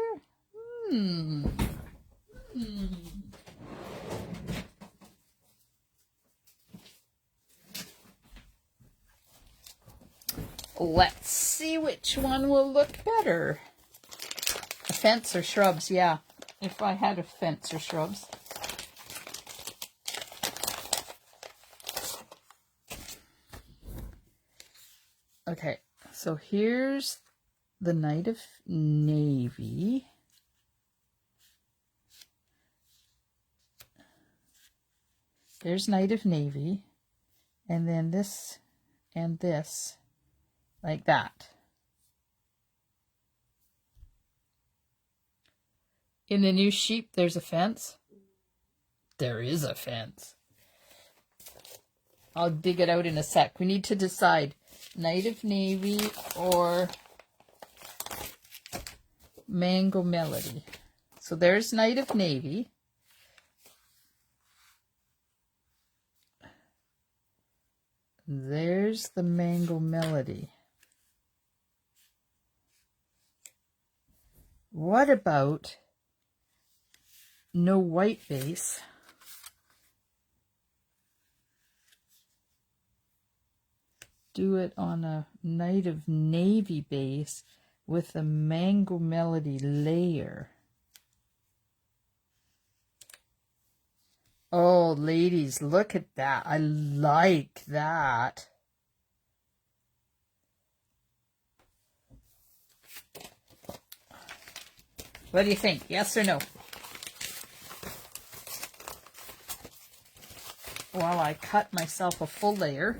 Let's see which one will look better. A fence or shrubs, yeah. If I had a fence or shrubs. Okay, so here's the Night of Navy. There's Night of Navy. And then this and this. Like that. In the new sheep, there's a fence. There is a fence. I'll dig it out in a sec. We need to decide Night of Navy or Mango Melody. So there's Night of Navy. There's the Mango Melody. What about no white base? Do it on a Night of Navy base with a Mango Melody layer. Oh, ladies, look at that. I like that. What do you think? Yes or no? While I cut myself a full layer.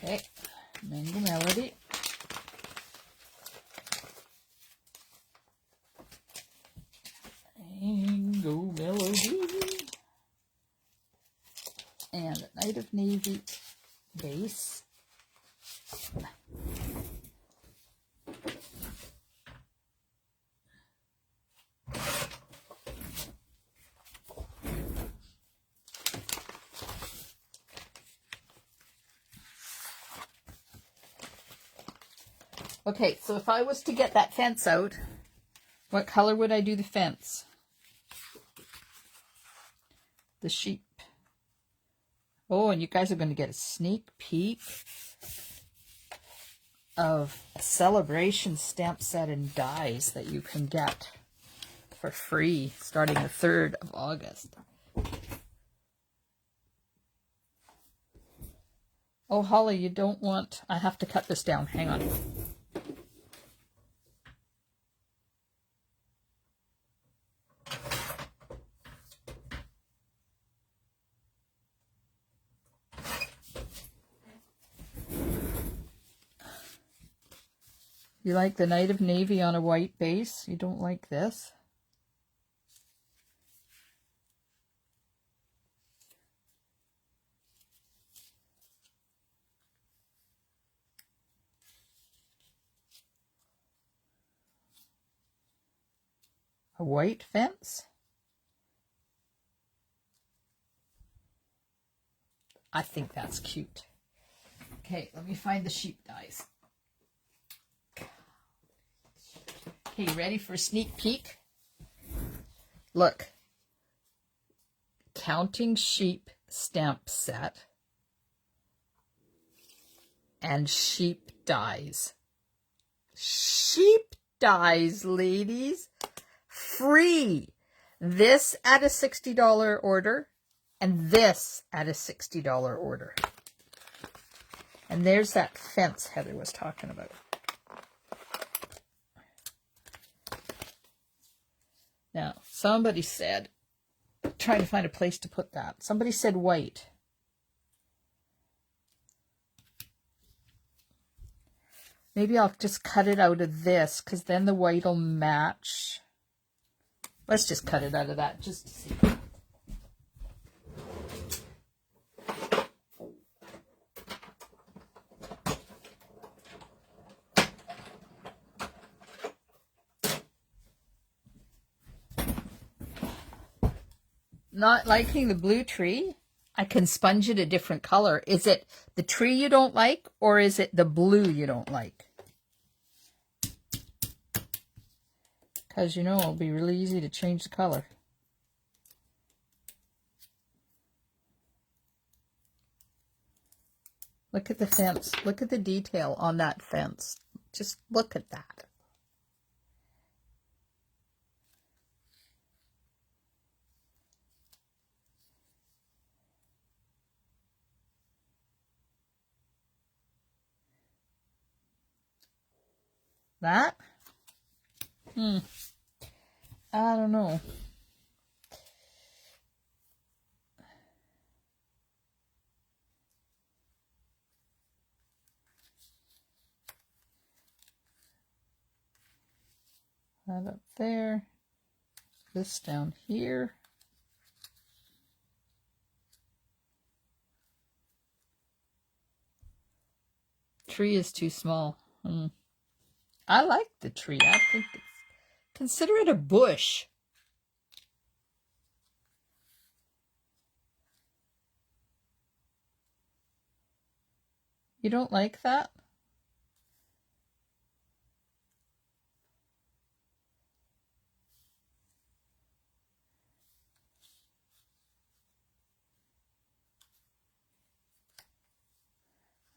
Okay, Mango Melody. Mango Melody. And a Night of Navy base. Okay, so if I was to get that fence out, what color would I do the fence? The sheep. Oh, and you guys are going to get a sneak peek of a celebration stamp set and dies that you can get for free starting the 3rd of August. Oh, Holly, you don't want... I have to cut this down. Hang on. You like the Night of Navy on a white base? You don't like this? A white fence? I think that's cute. Okay, let me find the sheep dies. Okay, ready for a sneak peek? Look. Counting Sheep stamp set. And sheep dies. Sheep dies, ladies. Free. This at a $60 order. And this at a $60 order. And there's that fence Heather was talking about. Now, somebody said, trying to find a place to put that. Somebody said white. Maybe I'll just cut it out of this, because then the white will match. Let's just cut it out of that, just to see. Not liking the blue tree? I can sponge it a different color. Is it the tree you don't like, or is it the blue you don't like? Because you know it'll be really easy to change the color. Look at the fence. Look at the detail on that fence. Just look at that. That? I don't know. That up there. This down here. Tree is too small. I like the tree. I think it's, consider it a bush. You don't like that?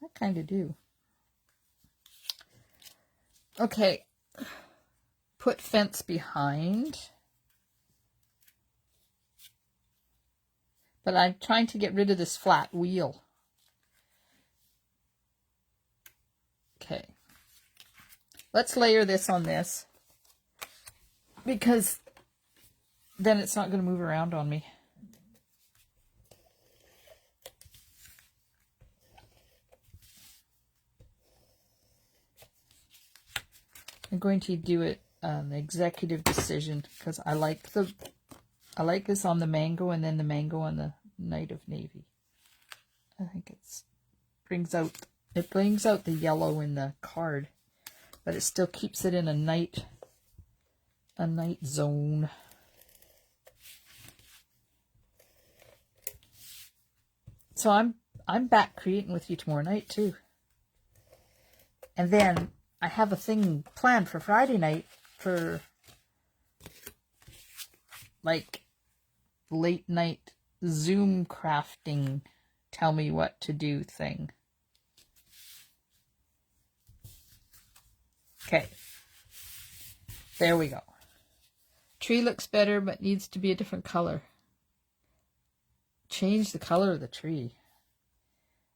I kind of do. Okay, put fence behind. But I'm trying to get rid of this flat wheel. Okay. Let's layer this on this, because then it's not going to move around on me. I'm going to do it executive decision, because I like this on the mango, and then the mango on the Night of Navy. I think it brings out the yellow in the card, but it still keeps it in a night zone. So I'm back creating with you tomorrow night too. And then I have a thing planned for Friday night for like late night Zoom crafting, tell me what to do thing. Okay. There we go. Tree looks better, but needs to be a different color. Change the color of the tree.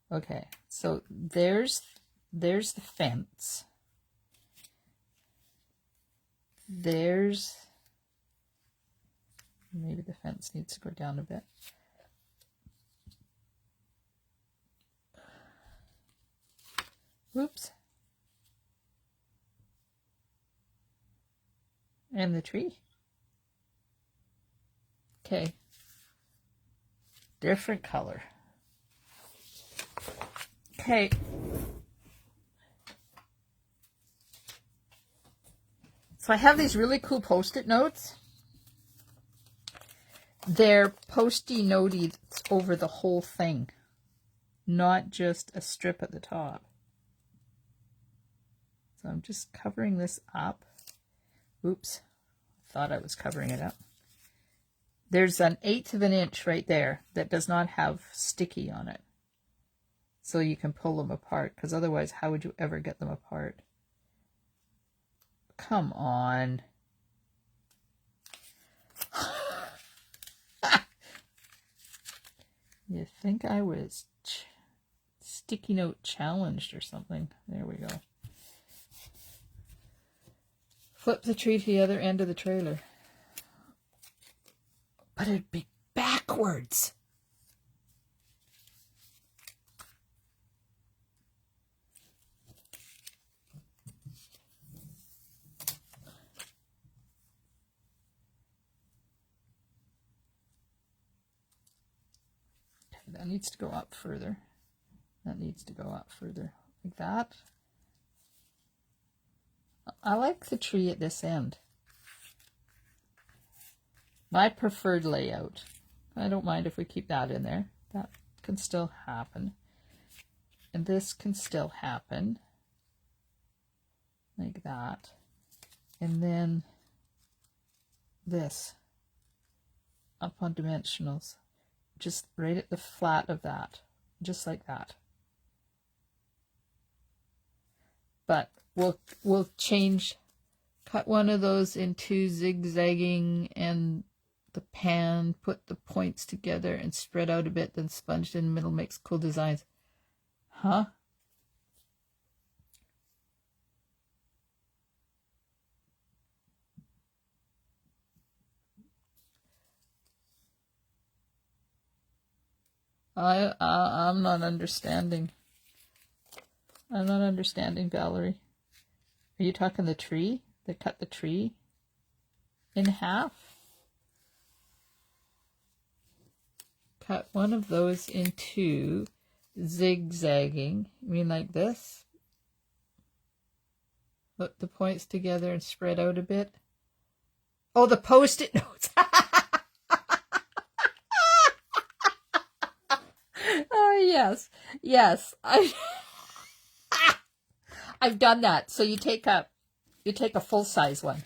Okay, so there's the fence. There's, maybe the fence needs to go down a bit. Oops. And the tree. Okay. Different color. Okay. So I have these really cool Post-it notes. They're Post-it noty over the whole thing, not just a strip at the top. So I'm just covering this up. Oops, thought I was covering it up. There's an 1/8 of an inch right there that does not have sticky on it. So you can pull them apart, because otherwise how would you ever get them apart? Come on. You think I was sticky note challenged or something? There we go. Flip the tree to the other end of the trailer. but it'd be backwards. Okay, that needs to go up further. That needs to go up further, like that. I like the tree at this end. My preferred layout. I don't mind if we keep that in there. That can still happen. And this can still happen. Like that. And then this. Up on dimensionals. Just right at the flat of that. Just like that. But we'll change, cut one of those into zigzagging and the pan, put the points together and spread out a bit, then sponge in the middle, makes cool designs. Huh? I'm not understanding. I'm not understanding, Valerie. Are you talking the tree? They cut the tree in half? Cut one of those into zigzagging. You mean like this? Put the points together and spread out a bit. Oh, the Post-it notes. Oh, yes. Yes. I've done that. So you take a full-size one.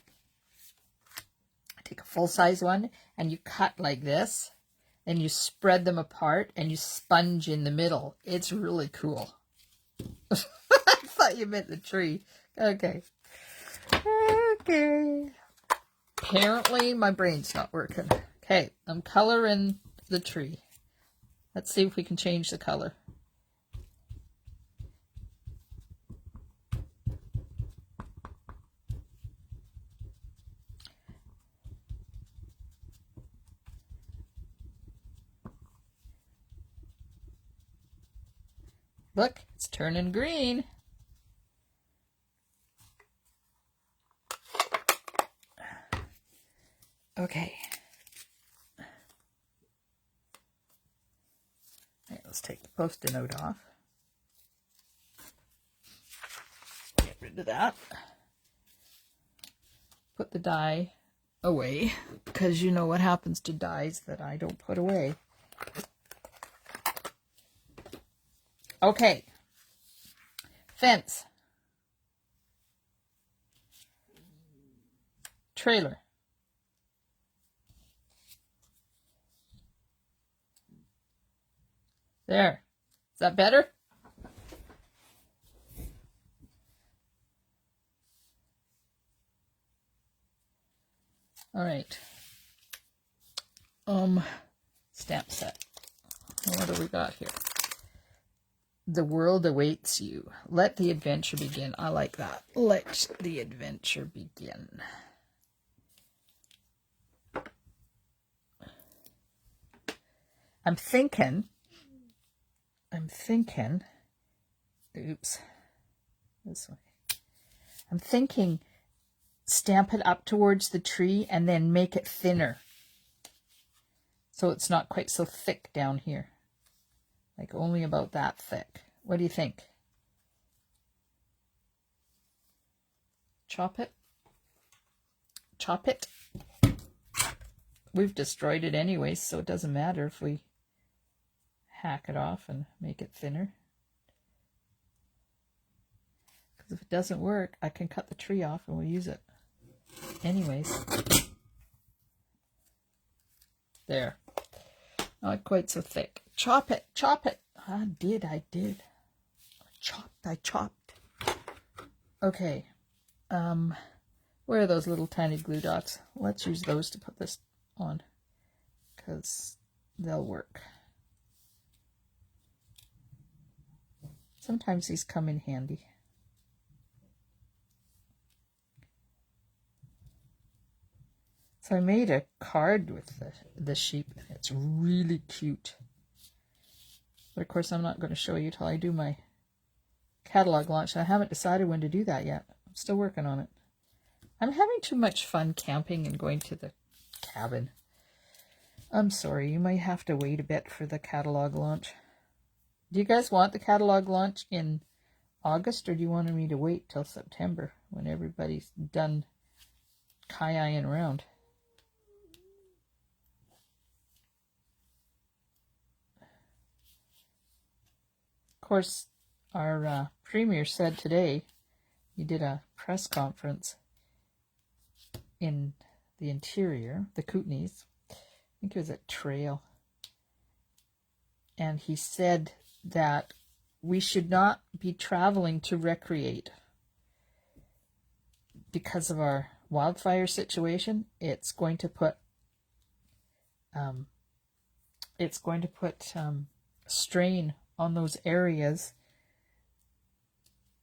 Take a full-size one and you cut like this, and you spread them apart and you sponge in the middle. It's really cool. I thought you meant the tree. Okay. Okay. Apparently my brain's not working. Okay, I'm coloring the tree. Let's see if we can change the color. Look, it's turning green. Okay. Right, let's take the Post-it note off. Get rid of that. Put the die away, because you know what happens to dies that I don't put away. Okay. Fence. Trailer. There. Is that better? All right. Stamp set. What do we got here? The world awaits you. Let the adventure begin. I like that. Let the adventure begin. I'm thinking, oops, this way. I'm thinking stamp it up towards the tree and then make it thinner, so it's not quite so thick down here. Like only about that thick. What do you think? Chop it? Chop it? We've destroyed it anyway, so it doesn't matter if we hack it off and make it thinner. Because if it doesn't work, I can cut the tree off and we'll use it anyways. There. Not quite so thick. Chop it, chop it. I did. I chopped. Okay. Where are those little tiny glue dots? Let's use those to put this on, because they'll work. Sometimes these come in handy. So I made a card with the sheep. It's really cute. But of course I'm not going to show you till I do my catalog launch. I haven't decided when to do that yet. I'm still working on it. I'm having too much fun camping and going to the cabin. I'm sorry, you might have to wait a bit for the catalog launch. Do you guys want the catalog launch in August, or do you want me to wait till September when everybody's done kayaking around? Of course, our premier said today, he did a press conference in the interior, the Kootenays. I think it was at Trail. And he said that we should not be traveling to recreate because of our wildfire situation. It's going to put strain on those areas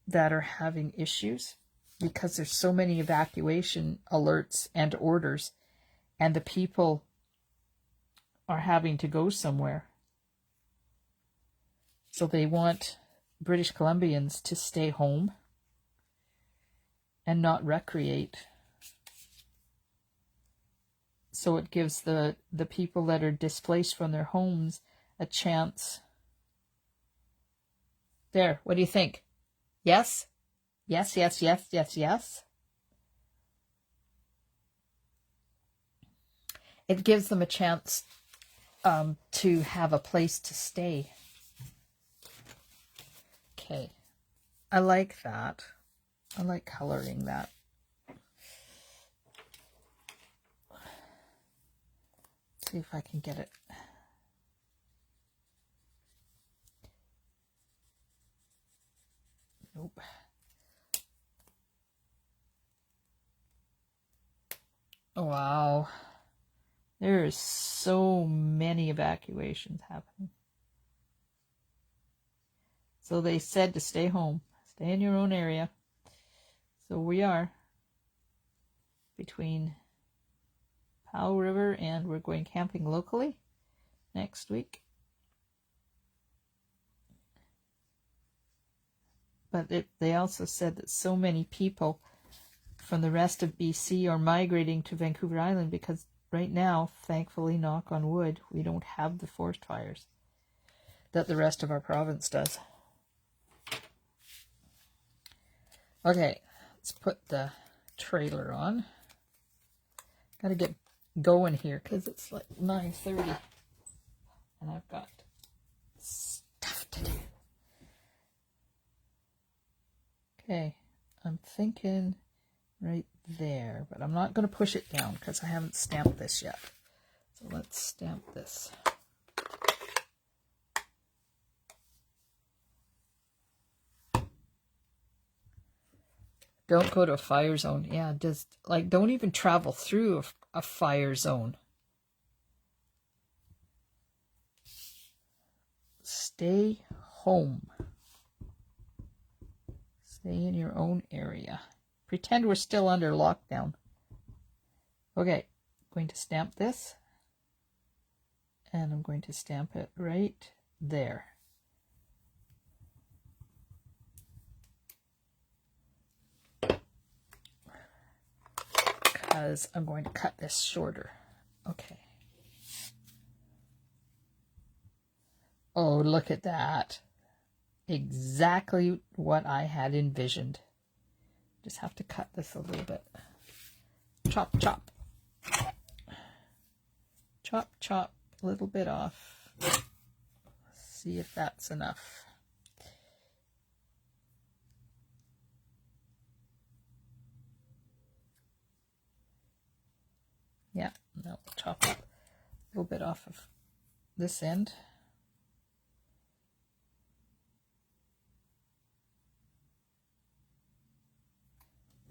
that are having issues because there's so many evacuation alerts and orders, and the people are having to go somewhere. So they want British Columbians to stay home and not recreate. So it gives the people that are displaced from their homes a chance. There, what do you think? Yes? Yes, yes, yes, yes, yes. It gives them a chance to have a place to stay. Okay, I like that. I like coloring that. Let's see if I can get it. Nope. Wow. There is so many evacuations happening. So they said to stay home. Stay in your own area. So we are between Powell River, and we're going camping locally next week. But they also said that so many people from the rest of BC are migrating to Vancouver Island because right now, thankfully, knock on wood, we don't have the forest fires that the rest of our province does. Okay, let's put the trailer on. Got to get going here because it's like 9:30 and I've got stuff to do. Okay, I'm thinking right there, but I'm not going to push it down because I haven't stamped this yet. So let's stamp this. Don't go to a fire zone. Yeah, just like don't even travel through a fire zone. Stay home. Stay in your own area. Pretend we're still under lockdown. Okay, I'm going to stamp this. And I'm going to stamp it right there. Because I'm going to cut this shorter. Okay. Oh, look at that. Exactly what I had envisioned. Just have to cut this a little bit. Chop, chop. Chop, chop. A little bit off. See if that's enough. Yeah, no, chop up a little bit off of this end.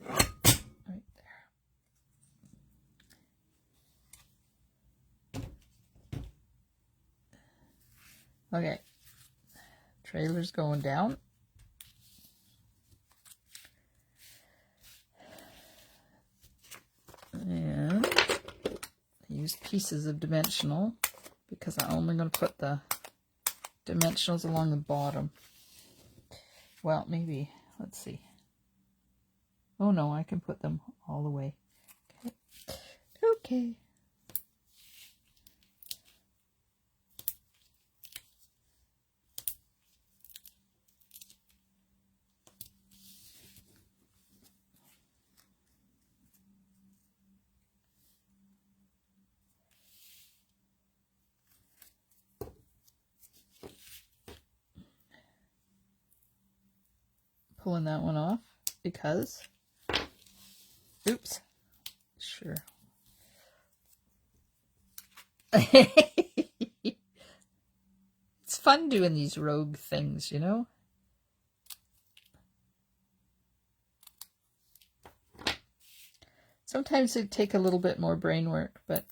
Right there. Okay, trailer's going down. And pieces of dimensional because I'm only going to put the dimensionals along the bottom. Well, maybe, let's see. Oh no, I can put them all the way. Okay. Okay. Pulling that one off because, oops, sure. It's fun doing these rogue things, you know? Sometimes they take a little bit more brain work, but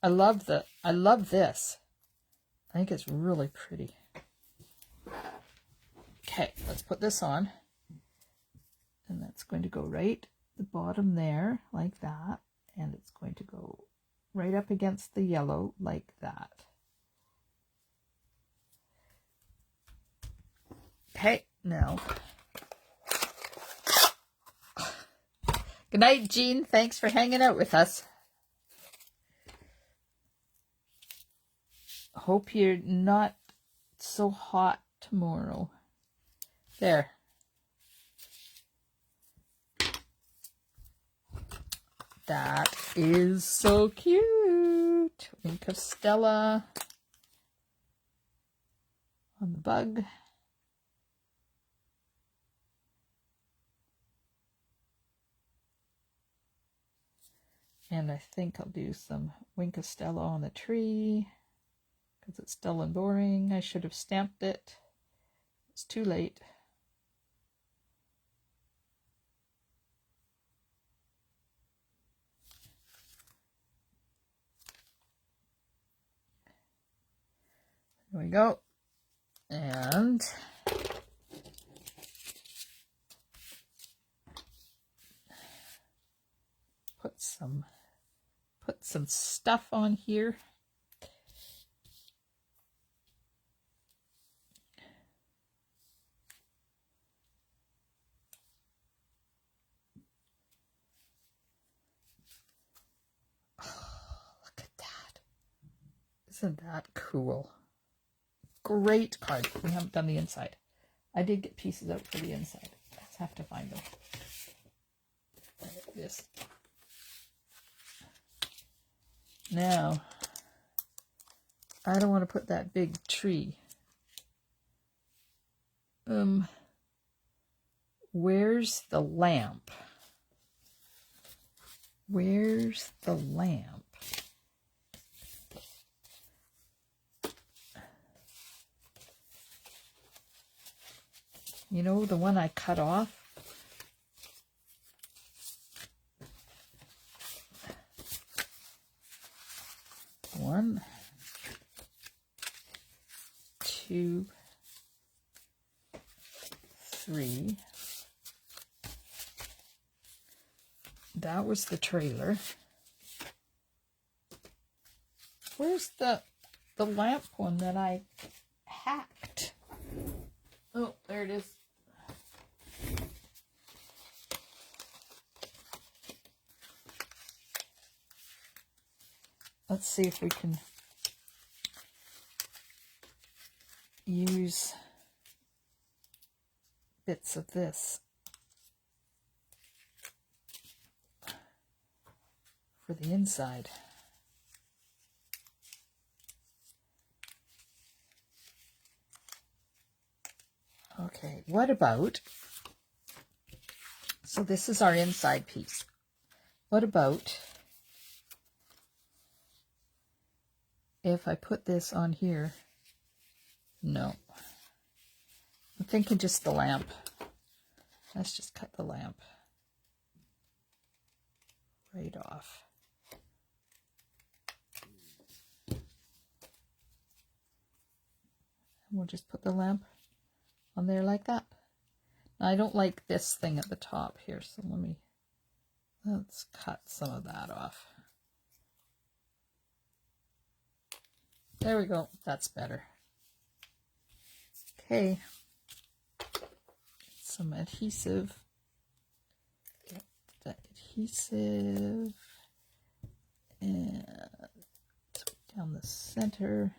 I love this. I think it's really pretty. Okay, let's put this on. And that's going to go right at the bottom there, like that. And it's going to go right up against the yellow, like that. Okay, now. Good night, Jean. Thanks for hanging out with us. Hope you're not so hot tomorrow. There. That is so cute. Wink of Stella on the bug. And I think I'll do some Wink of Stella on the tree because it's dull and boring. I should have stamped it. It's too late. There we go. And put some stuff on here. Look at that. Isn't that cool? Great card. We haven't done the inside. I did get pieces out for the inside. Let's have to find them. Like this. Now, I don't want to put that big tree. Where's the lamp? Where's the lamp? You know, the one I cut off? One, two, three. That was the trailer. Where's the lamp one that I hacked? Oh, there it is. Let's see if we can use bits of this for the inside. Okay, what about, so this is our inside piece. What about if I put this on here? No. I'm thinking just the lamp. Let's just cut the lamp right off. And we'll just put the lamp on there like that. Now, I don't like this thing at the top here, so Let's cut some of that off. There we go. That's better. Okay. Some adhesive. Get that adhesive. And down the center.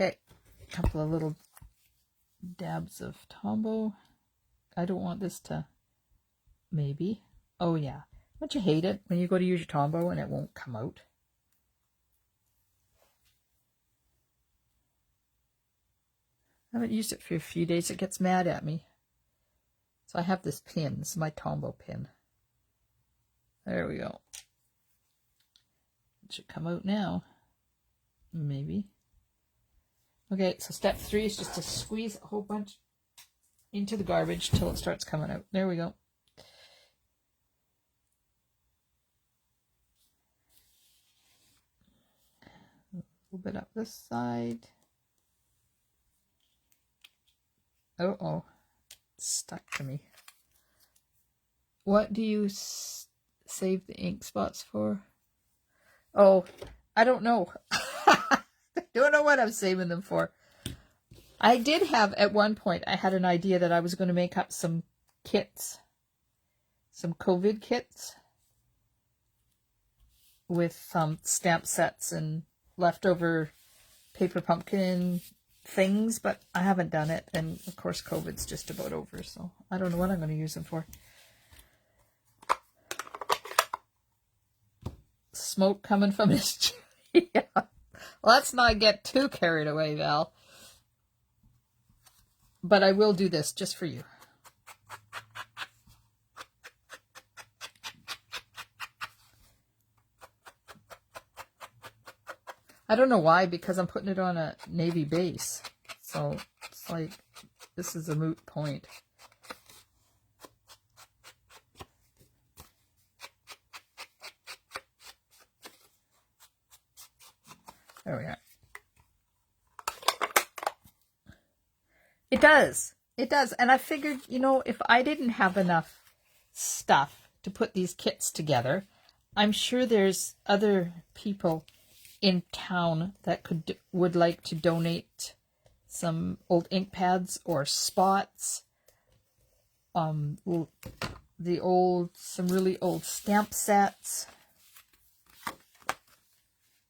Okay, a couple of little dabs of Tombow. I don't want this to, maybe. Oh yeah, don't you hate it when you go to use your Tombow and it won't come out? I haven't used it for a few days. It gets mad at me. So I have this pin. This is my Tombow pin. There we go. It should come out now. Maybe. Okay, so step 3 is just to squeeze a whole bunch into the garbage till it starts coming out. There we go. A little bit up this side. Oh, it's stuck to me. What do you save the ink spots for? Oh, I don't know. I don't know what I'm saving them for. I did have, at one point, I had an idea that I was going to make up some kits. Some COVID kits. With stamp sets and leftover paper pumpkin things. But I haven't done it. And, of course, COVID's just about over. So, I don't know what I'm going to use them for. Smoke coming from his tree. Yeah. Let's not get too carried away, Val. But I will do this just for you. I don't know why, because I'm putting it on a navy base. So it's like, this is a moot point. There we are. It does. It does. And I figured, you know, if I didn't have enough stuff to put these kits together, I'm sure there's other people in town that would like to donate some old ink pads or spots, some really old stamp sets.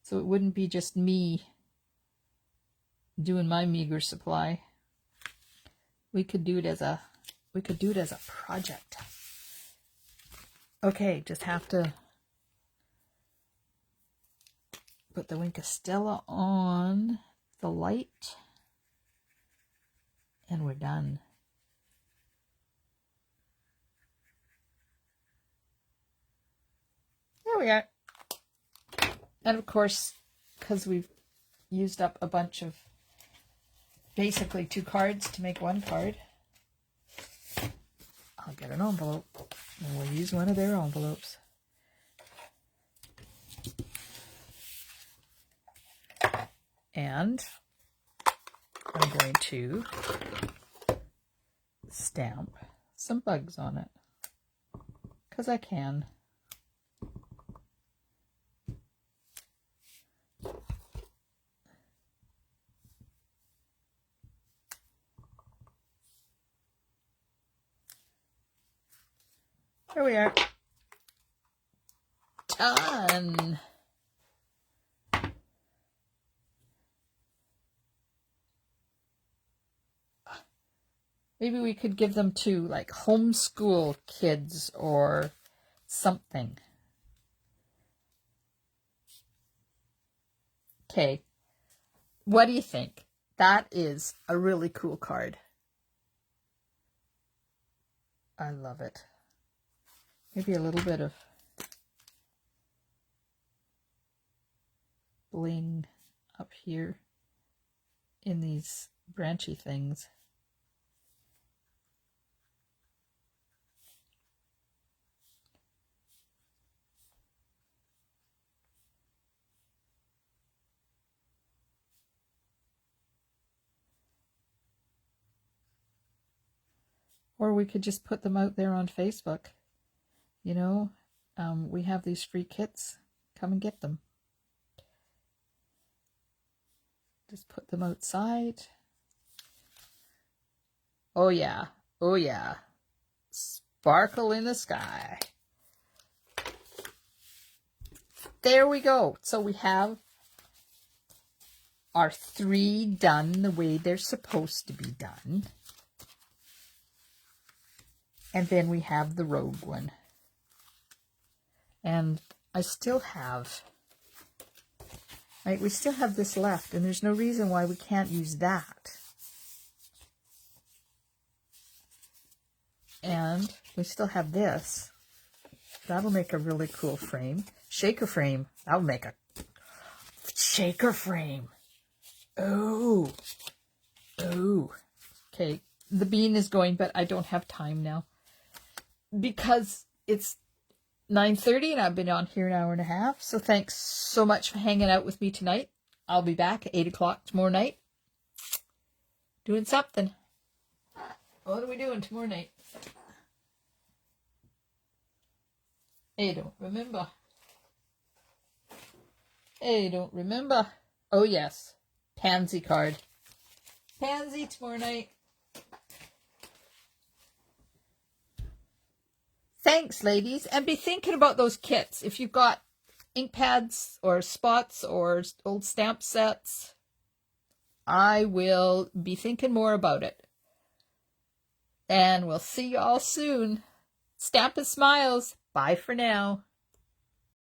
So it wouldn't be just me doing my meager supply. We could do it as a project. Okay, just have to put the Wink of Stella on the light, and we're done. There we are. And of course, because we've used up a bunch of, basically 2 cards to make 1 card, I'll get an envelope and we'll use one of their envelopes. And I'm going to stamp some bugs on it, because I can. Here we are. Done. Maybe we could give them to, like, homeschool kids or something. Okay. What do you think? That is a really cool card. I love it. Maybe a little bit of bling up here in these branchy things. Or we could just put them out there on Facebook. You know, we have these free kits. Come and get them. Just put them outside. Oh yeah, oh yeah. Sparkle in the sky. There we go. So we have our 3 done the way they're supposed to be done. And then we have the rogue one. And I still have, right, we still have this left, and there's no reason why we can't use that. And we still have this. That'll make a really cool frame. Shaker frame. That'll make a shaker frame. Oh. Oh. Okay. The bean is going, but I don't have time now. Because it's 9:30 and I've been on here an hour and a half. So thanks so much for hanging out with me tonight. I'll be back at 8 o'clock tomorrow night. Doing something. What are we doing tomorrow night? I don't remember. I don't remember. Oh yes. Pansy card. Pansy tomorrow night. Thanks, ladies. And be thinking about those kits. If you've got ink pads or spots or old stamp sets, I will be thinking more about it. And we'll see you all soon. Stamp and smiles. Bye for now.